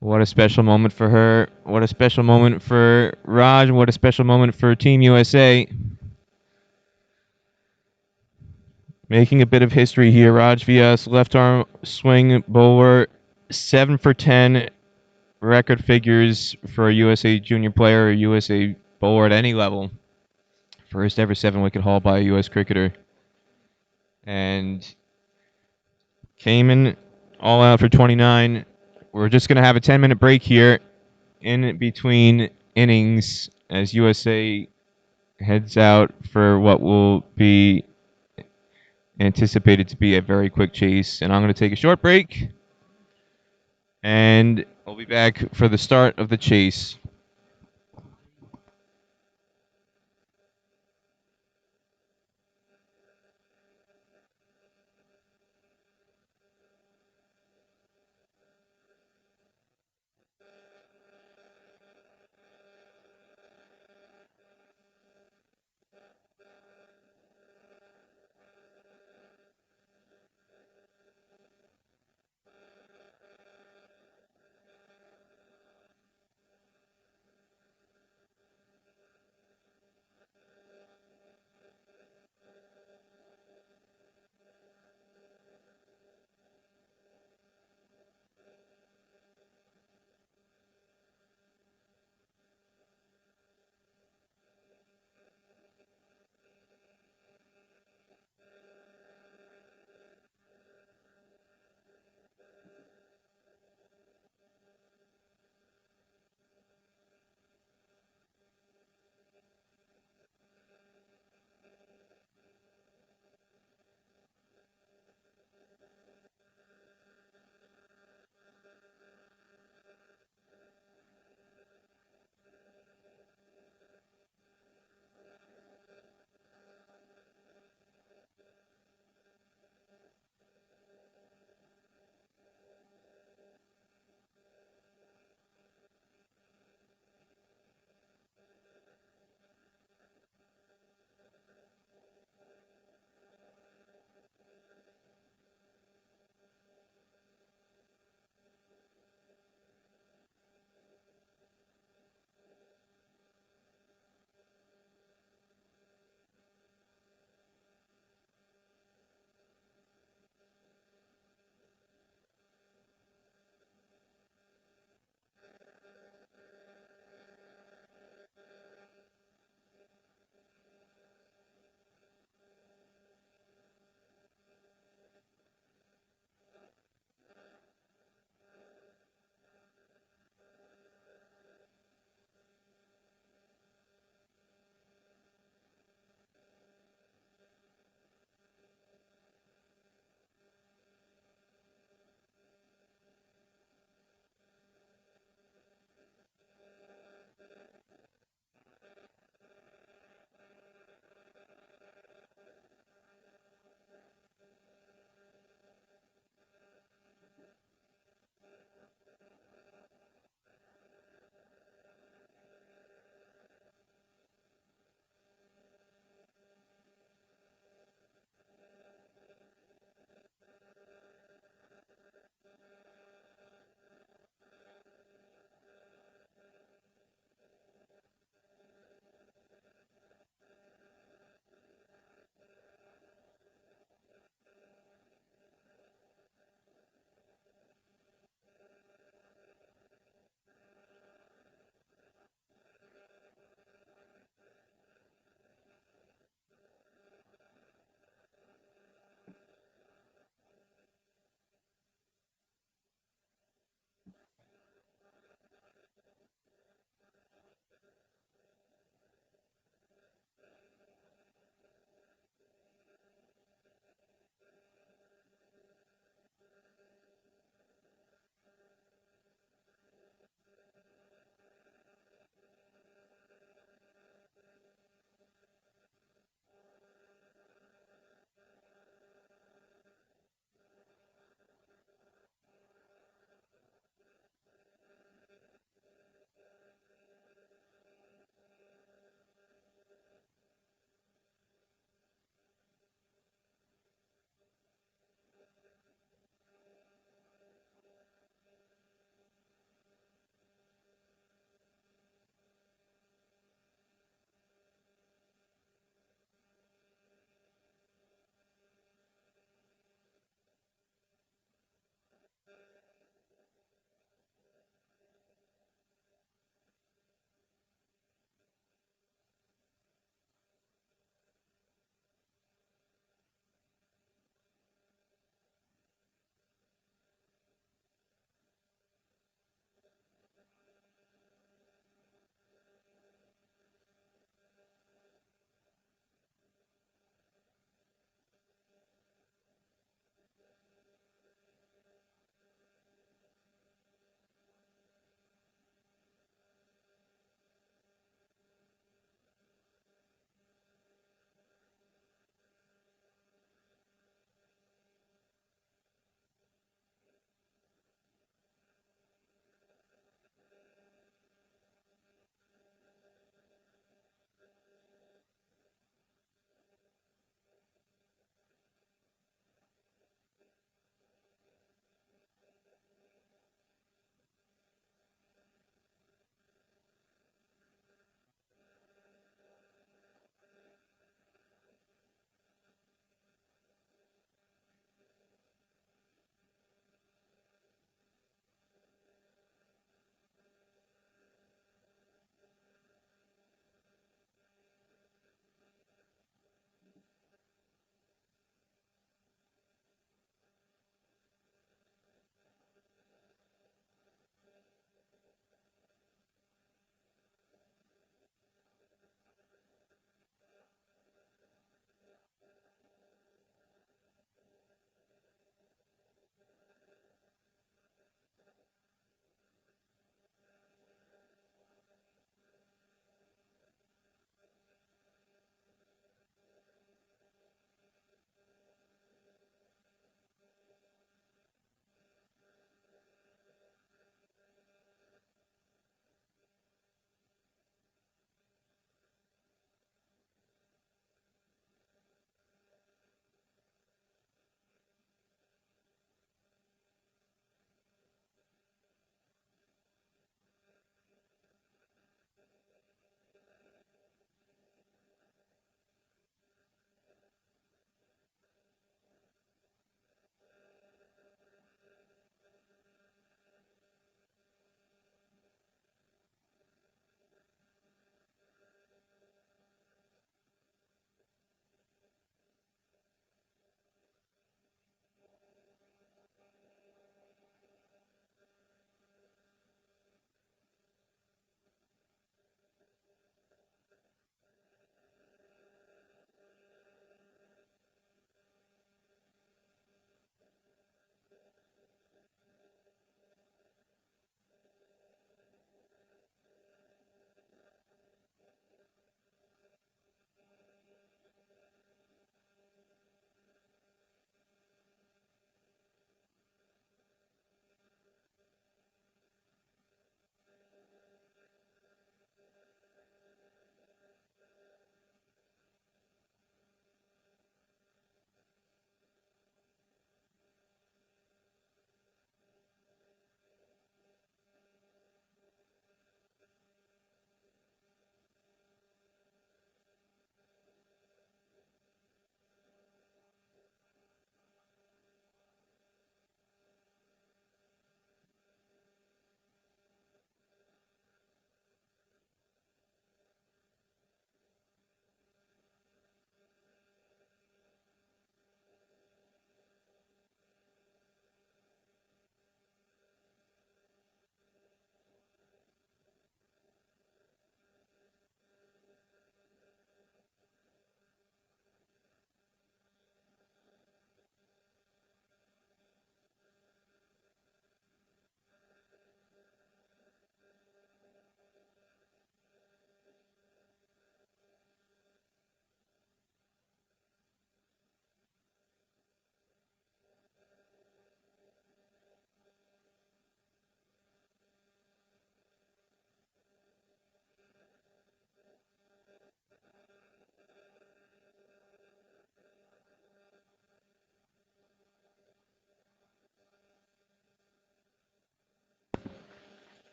What a special moment for her. What a special moment for Raj. What a special moment for Team USA. Making a bit of history here. Raj Vyas, left arm swing bowler, 7 for 10 record figures for a USA junior player or USA bowler at any level. First ever 7-wicket haul by a US cricketer. And Cayman all out for 29. We're just going to have a 10-minute break here in between innings as USA heads out for what will be anticipated to be a very quick chase. And I'm going to take a short break, and I'll be back for the start of the chase.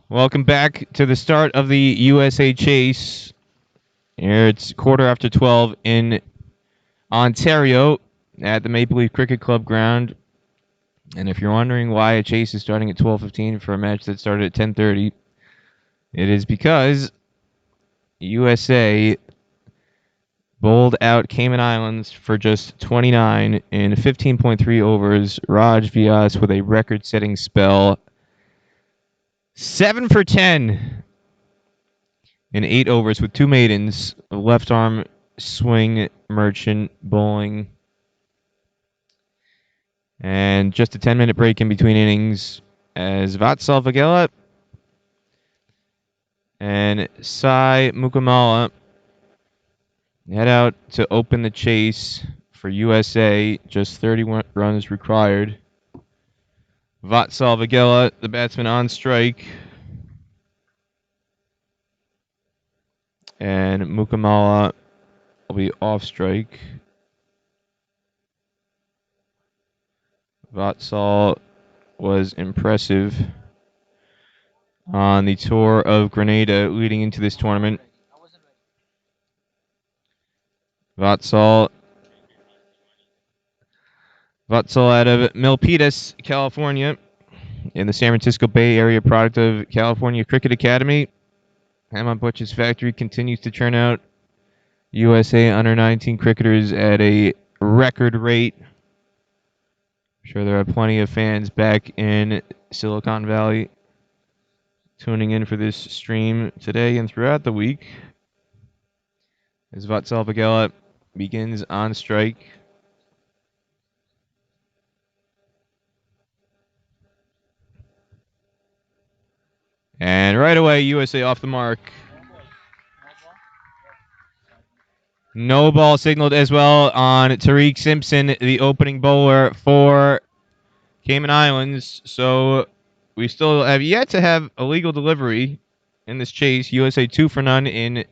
Welcome back to the start of the USA Chase. Here it's 12:15 in Ontario at the Maple Leaf Cricket Club ground. And if you're wondering why a chase is starting at 12:15 for a match that started at 10:30, it is because USA bowled out Cayman Islands for just 29 in 15.3 overs. Raj Vyas with a record-setting spell. 7 for 10 in 8 overs with 2 maidens. Left arm swing merchant bowling. And just a 10-minute break in between innings as Vatsal Vagela and Sai Mukamala head out to open the chase for USA. Just 31 runs required. Vatsal Vagela, the batsman, on strike. And Mukamala will be off strike. Vatsal was impressive on the tour of Grenada leading into this tournament. Vatsal out of Milpitas, California, in the San Francisco Bay Area, product of California Cricket Academy. Hamon Butch's factory continues to churn out USA under-19 cricketers at a record rate. I'm sure there are plenty of fans back in Silicon Valley tuning in for this stream today and throughout the week. As Vatsal Vagela begins on strike. And right away, USA off the mark. No ball signaled as well on Tariq Simpson, the opening bowler for Cayman Islands. So we still have yet to have a legal delivery in this chase. USA 2 for none in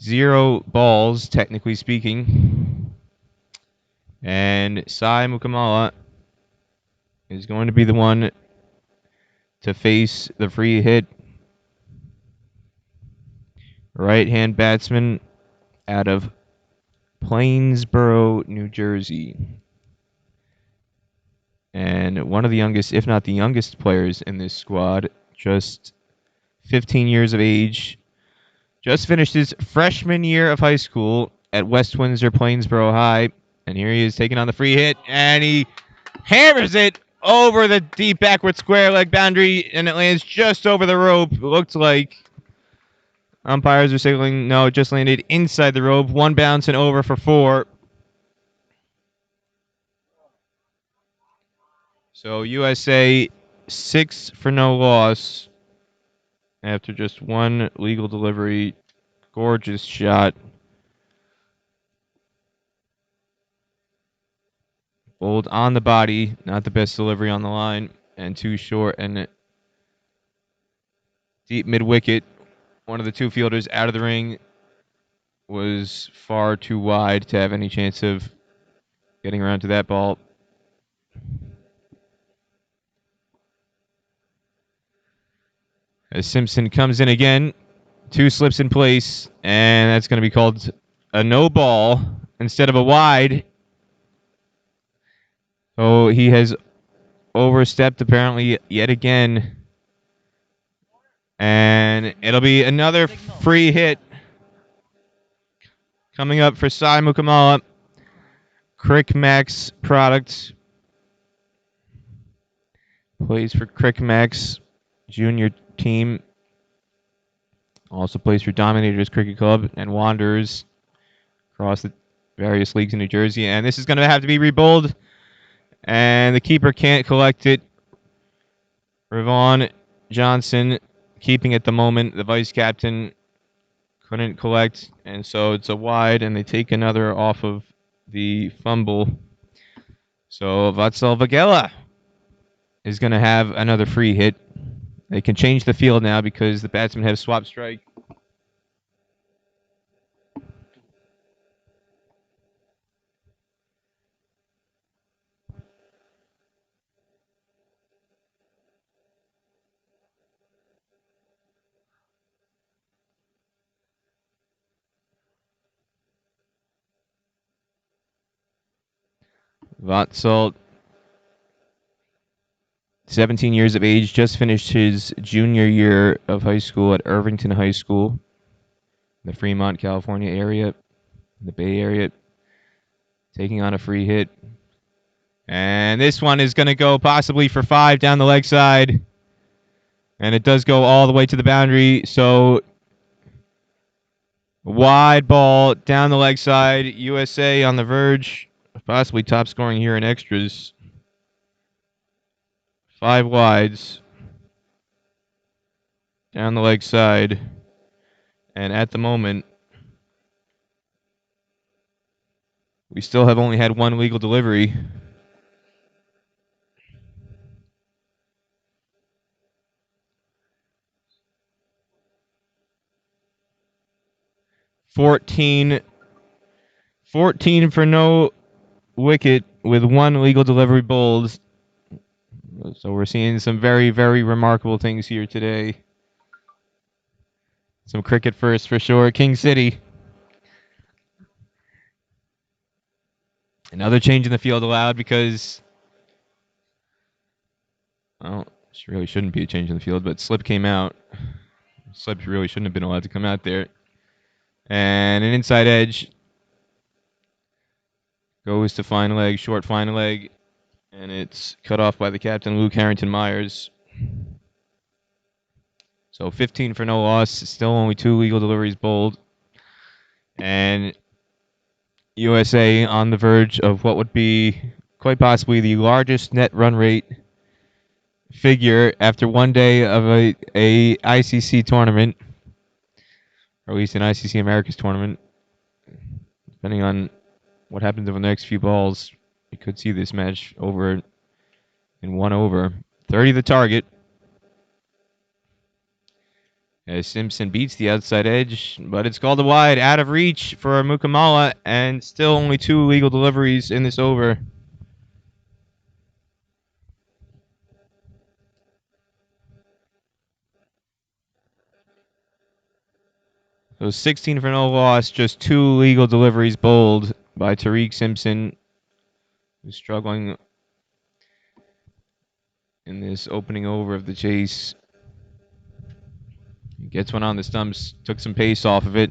0 balls, technically speaking. And Sai Mukamala is going to be the one to face the free hit. Right-hand batsman out of Plainsboro, New Jersey. And one of the youngest, if not the youngest players in this squad, just 15 years of age. Just finished his freshman year of high school at West Windsor, Plainsboro High. And here he is taking on the free hit, and he hammers it over the deep backward square leg boundary, and it lands just over the rope. It looked like umpires are signaling no, it just landed inside the rope. 1 bounce and over for 4. So USA 6 for no loss after just 1 legal delivery. Gorgeous shot. Bowled on the body, not the best delivery on the line, and too short and deep mid wicket. One of the 2 fielders out of the ring was far too wide to have any chance of getting around to that ball. As Simpson comes in again, 2 slips in place, and that's going to be called a no ball instead of a wide. Oh, he has overstepped apparently yet again. And it'll be another free hit coming up for Sai Mukamala. Crick Max product. Plays for Crick Max junior team. Also plays for Dominators Cricket Club and Wanderers across the various leagues in New Jersey. And this is going to have to be rebowled. And the keeper can't collect it. Ravon Johnson keeping at the moment. The vice captain couldn't collect. And so it's a wide, and they take another off of the fumble. So Vatsal Vagela is going to have another free hit. They can change the field now because the batsmen have swapped strike. Vatselt, 17 years of age, just finished his junior year of high school at Irvington High School, in the Fremont, California area, the Bay Area, taking on a free hit. And this one is going to go possibly for 5 down the leg side. And it does go all the way to the boundary. So, wide ball down the leg side. USA on the verge of possibly top scoring here in extras. 5 wides down the leg side. And at the moment, we still have only had one legal delivery. Fourteen for no wicket with one legal delivery bowled. So we're seeing some very, very remarkable things here today. Some cricket first for sure. King City. Another change in the field allowed because, well, this really shouldn't be a change in the field, but Slip came out. Slip really shouldn't have been allowed to come out there. And an inside edge goes to fine leg, short fine leg, and it's cut off by the captain, Luke Harrington-Myers. So 15 for no loss. Still only 2 legal deliveries bowled. And USA on the verge of what would be quite possibly the largest net run rate figure after one day of a ICC tournament, or at least an ICC Americas tournament. Depending on what happens over the next few balls, you could see this match over in 1 over. 30 the target. As Simpson beats the outside edge, but it's called a wide, out of reach for Mukamala, and still only 2 legal deliveries in this over. So 16 for no loss, just 2 legal deliveries bowled by Tariq Simpson, who's struggling in this opening over of the chase. He gets one on the stumps, took some pace off of it,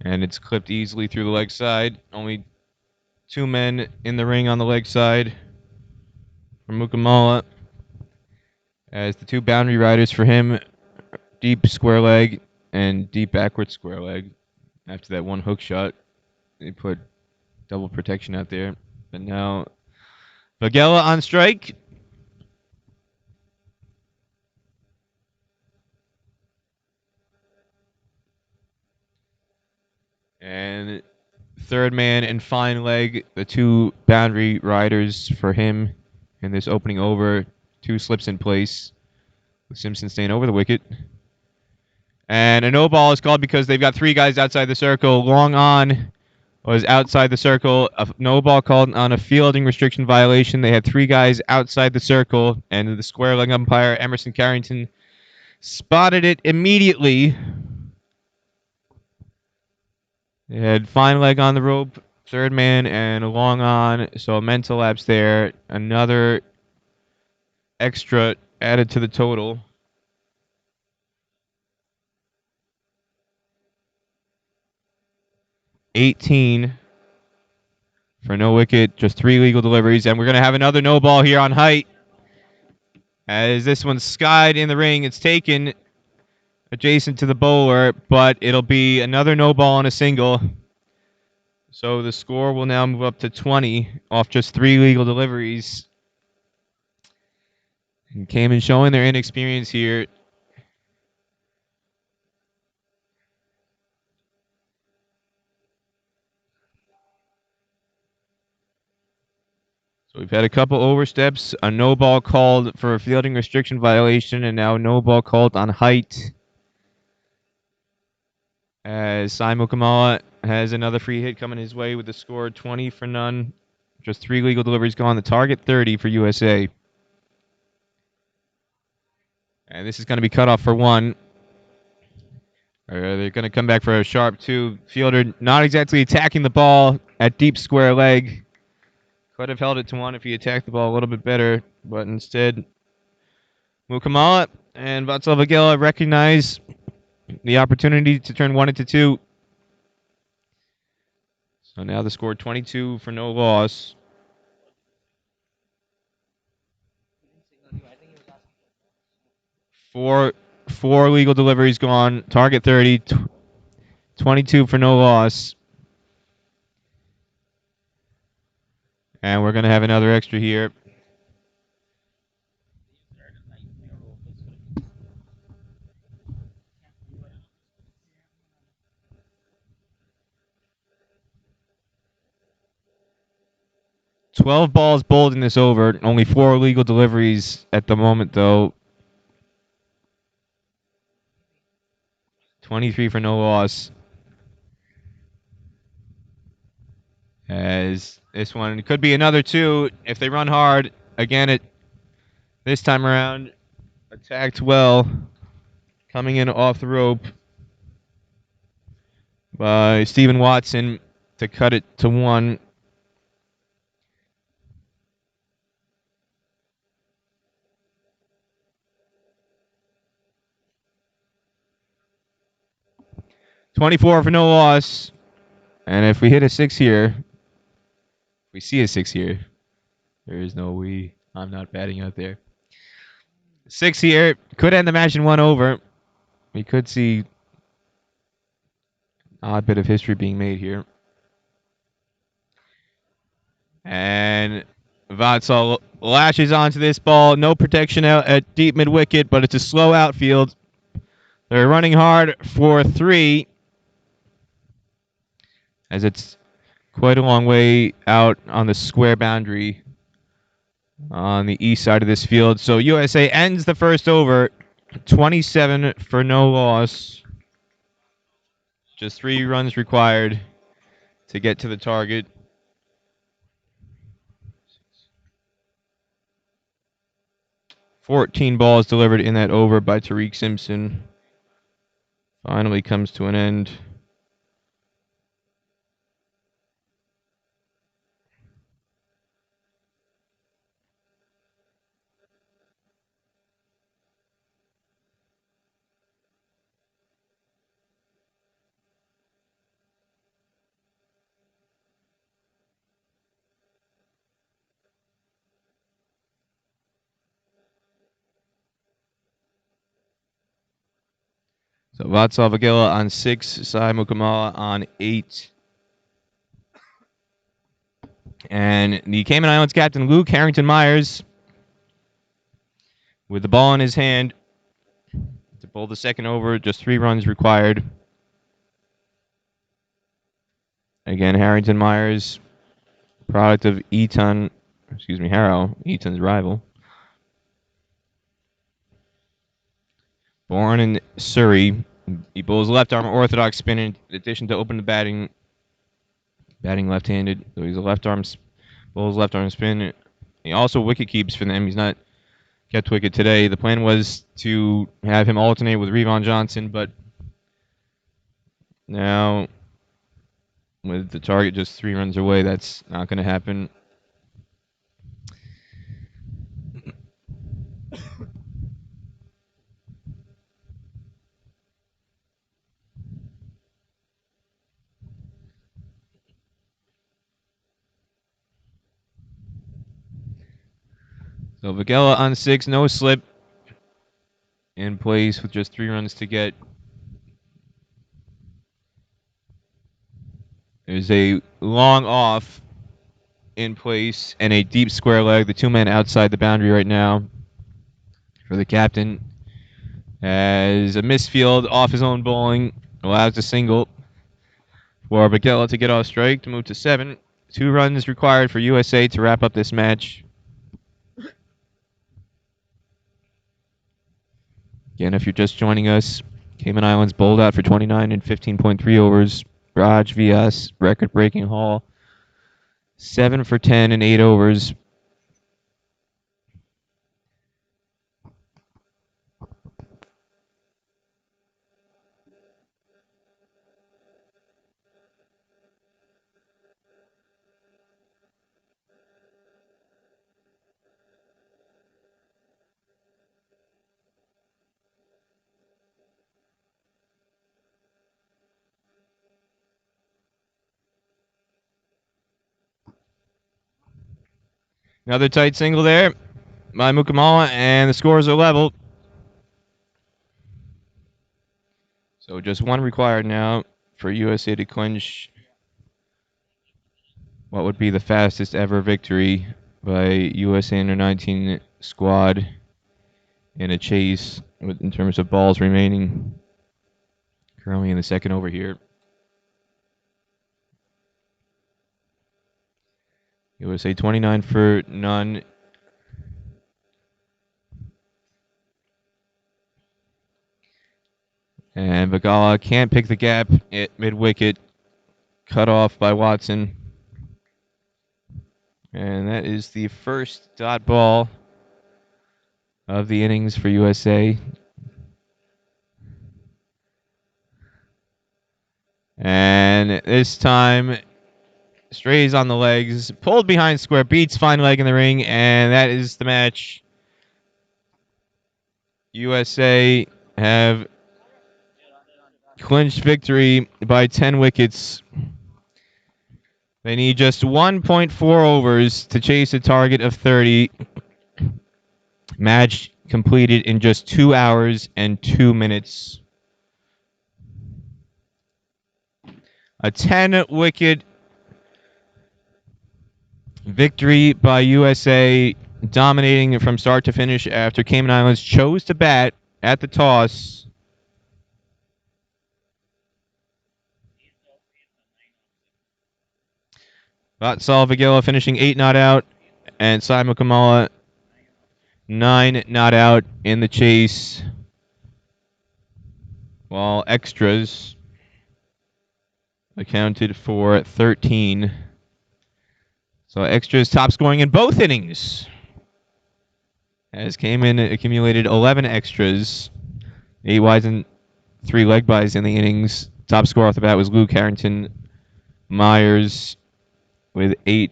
and it's clipped easily through the leg side. Only 2 men in the ring on the leg side for Mukamala, as the 2 boundary riders for him, deep square leg and deep backward square leg. After that one hook shot, they put double protection out there. But now, Vagella on strike. And third man and fine leg, the 2 boundary riders for him in this opening over. 2 slips in place, with Simpson staying over the wicket. And a no ball is called because they've got 3 guys outside the circle. Long on was outside the circle. A no ball called on a fielding restriction violation. They had 3 guys outside the circle, and the square leg umpire, Emerson Carrington, spotted it immediately. They had fine leg on the rope, third man, and a long on, so a mental lapse there. Another extra added to the total. $18 for no wicket, just 3 legal deliveries, and we're going to have another no ball here on height. As this one's skied in the ring, it's taken adjacent to the bowler, but it'll be another no ball and a single. So the score will now move up to 20 off just 3 legal deliveries. And Cayman showing their inexperience here. So we've had a couple oversteps, a no ball called for a fielding restriction violation, and now no ball called on height. As Simon Kamala has another free hit coming his way with the score 20 for none. Just 3 legal deliveries gone. The target 30 for USA. And this is going to be cut off for 1. They're going to come back for a sharp 2. Fielder not exactly attacking the ball at deep square leg. Could have held it to 1 if he attacked the ball a little bit better, but instead, Mukamala and Václav Agila recognize the opportunity to turn 1 into 2. So now the score 22 for no loss. Four legal deliveries gone. Target 30. 22 for no loss. And we're going to have another extra here. $12 bowled in this over. Only 4 legal deliveries at the moment, though. 23 for no loss. As this one could be another 2 if they run hard. Again, this time around, attacked well. Coming in off the rope by Stephen Watson to cut it to 1. $24 for no loss. And if we hit a 6 here, we see a 6 here. There is no we. I'm not batting out there. 6 here. Could end the match in 1 over. We could see an odd bit of history being made here. And Vatsal lashes onto this ball. No protection out at deep mid wicket, but it's a slow outfield. They're running hard for 3. As it's quite a long way out on the square boundary on the east side of this field. So USA ends the first over, 27 for no loss. Just 3 runs required to get to the target. $14 balls delivered in that over by Tariq Simpson. Finally comes to an end. So Václav Agila on 6, Sai Mukamala on 8. And the Cayman Islands captain, Luke Harrington Myers, with the ball in his hand to bowl the second over. Just 3 runs required. Again, Harrington Myers, product of Harrow, Eton's rival. Born in Surrey, he bowls left arm orthodox spin in addition to open the batting left-handed. So he's a bowls left arm spin. He also wicket keeps for them. He's not kept wicket today. The plan was to have him alternate with Revon Johnson, but now with the target just 3 runs away, that's not going to happen. So Vagella on 6, no slip, in place with just 3 runs to get. There's a long off in place and a deep square leg. The 2 men outside the boundary right now for the captain. As a misfield off his own bowling allows a single for Vagella to get off strike to move to 7. 2 runs required for USA to wrap up this match. Again, if you're just joining us, Cayman Islands bowled out for 29 and 15.3 overs. Raj VS, record-breaking haul, 7 for 10 in 8 overs. Another tight single there by Mukamala, and the scores are level. So just one required now for USA to clinch what would be the fastest ever victory by USA Under 19 squad in a chase in terms of balls remaining. Currently in the second over here. USA 29 for none. And Vigala can't pick the gap at mid-wicket. Cut off by Watson. And that is the first dot ball of the innings for USA. And this time, strays on the legs, pulled behind square, beats fine leg in the ring, and that is the match. USA have clinched victory by 10 wickets. They need just 1.4 overs to chase a target of 30. Match completed in just 2 hours and 2 minutes. A 10-wicket victory by USA, dominating from start to finish after Cayman Islands chose to bat at the toss. Vatsal Vigila finishing 8 not out, and Simon Kamala 9 not out in the chase. While extras accounted for 13. So extras top scoring in both innings. As Cayman accumulated 11 extras, 8 wides and 3 leg byes in the innings. Top scorer off the bat was Luke Harrington Myers with 8.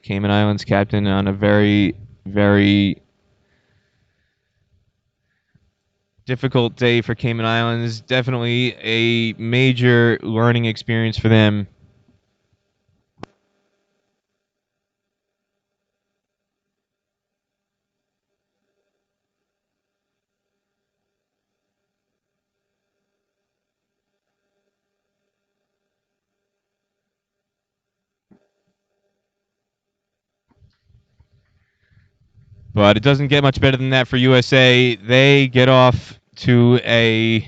Cayman Islands captain on a very, very difficult day for Cayman Islands. Definitely a major learning experience for them. But it doesn't get much better than that for USA. They get off to a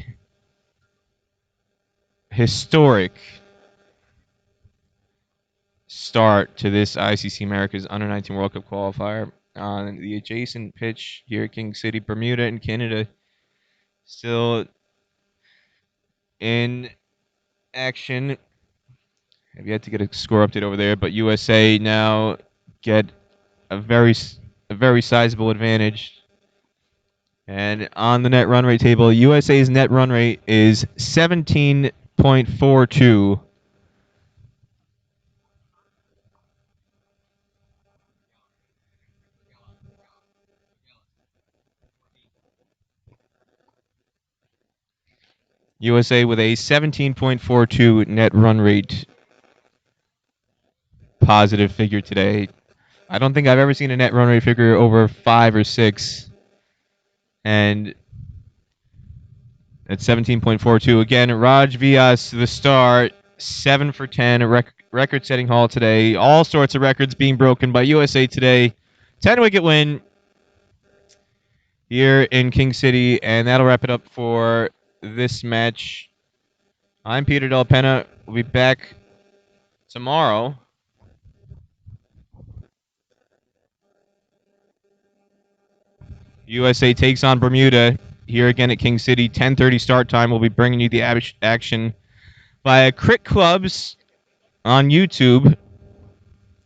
historic start to this ICC America's Under 19 World Cup qualifier on the adjacent pitch here at King City, Bermuda, and Canada. Still in action. Have yet to get a score update over there, but USA now get a very sizable advantage. And on the net run rate table, USA's net run rate is 17.42. USA with a 17.42 net run rate positive figure today. I don't think I've ever seen a net run rate figure over 5 or 6. And at 17.42, again, Raj Vyas, the star, 7 for 10, a record-setting haul today. All sorts of records being broken by USA today. 10-wicket win here in King City, and that'll wrap it up for this match. I'm Peter Del Penna. We'll be back tomorrow. USA takes on Bermuda here again at King City. 10:30 start time. We'll be bringing you the action via Crick Clubs on YouTube.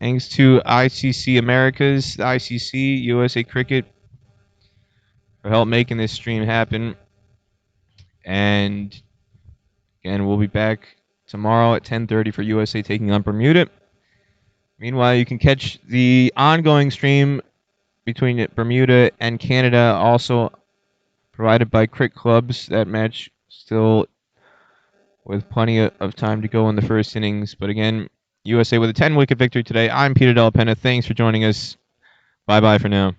Thanks to ICC Americas, the ICC, USA Cricket for help making this stream happen. And again, we'll be back tomorrow at 10:30 for USA taking on Bermuda. Meanwhile, you can catch the ongoing stream between Bermuda and Canada, also provided by Crick Clubs. That match still with plenty of time to go in the first innings. But again, USA with a 10-wicket victory today. I'm Peter Del Penna. Thanks for joining us Bye bye for now.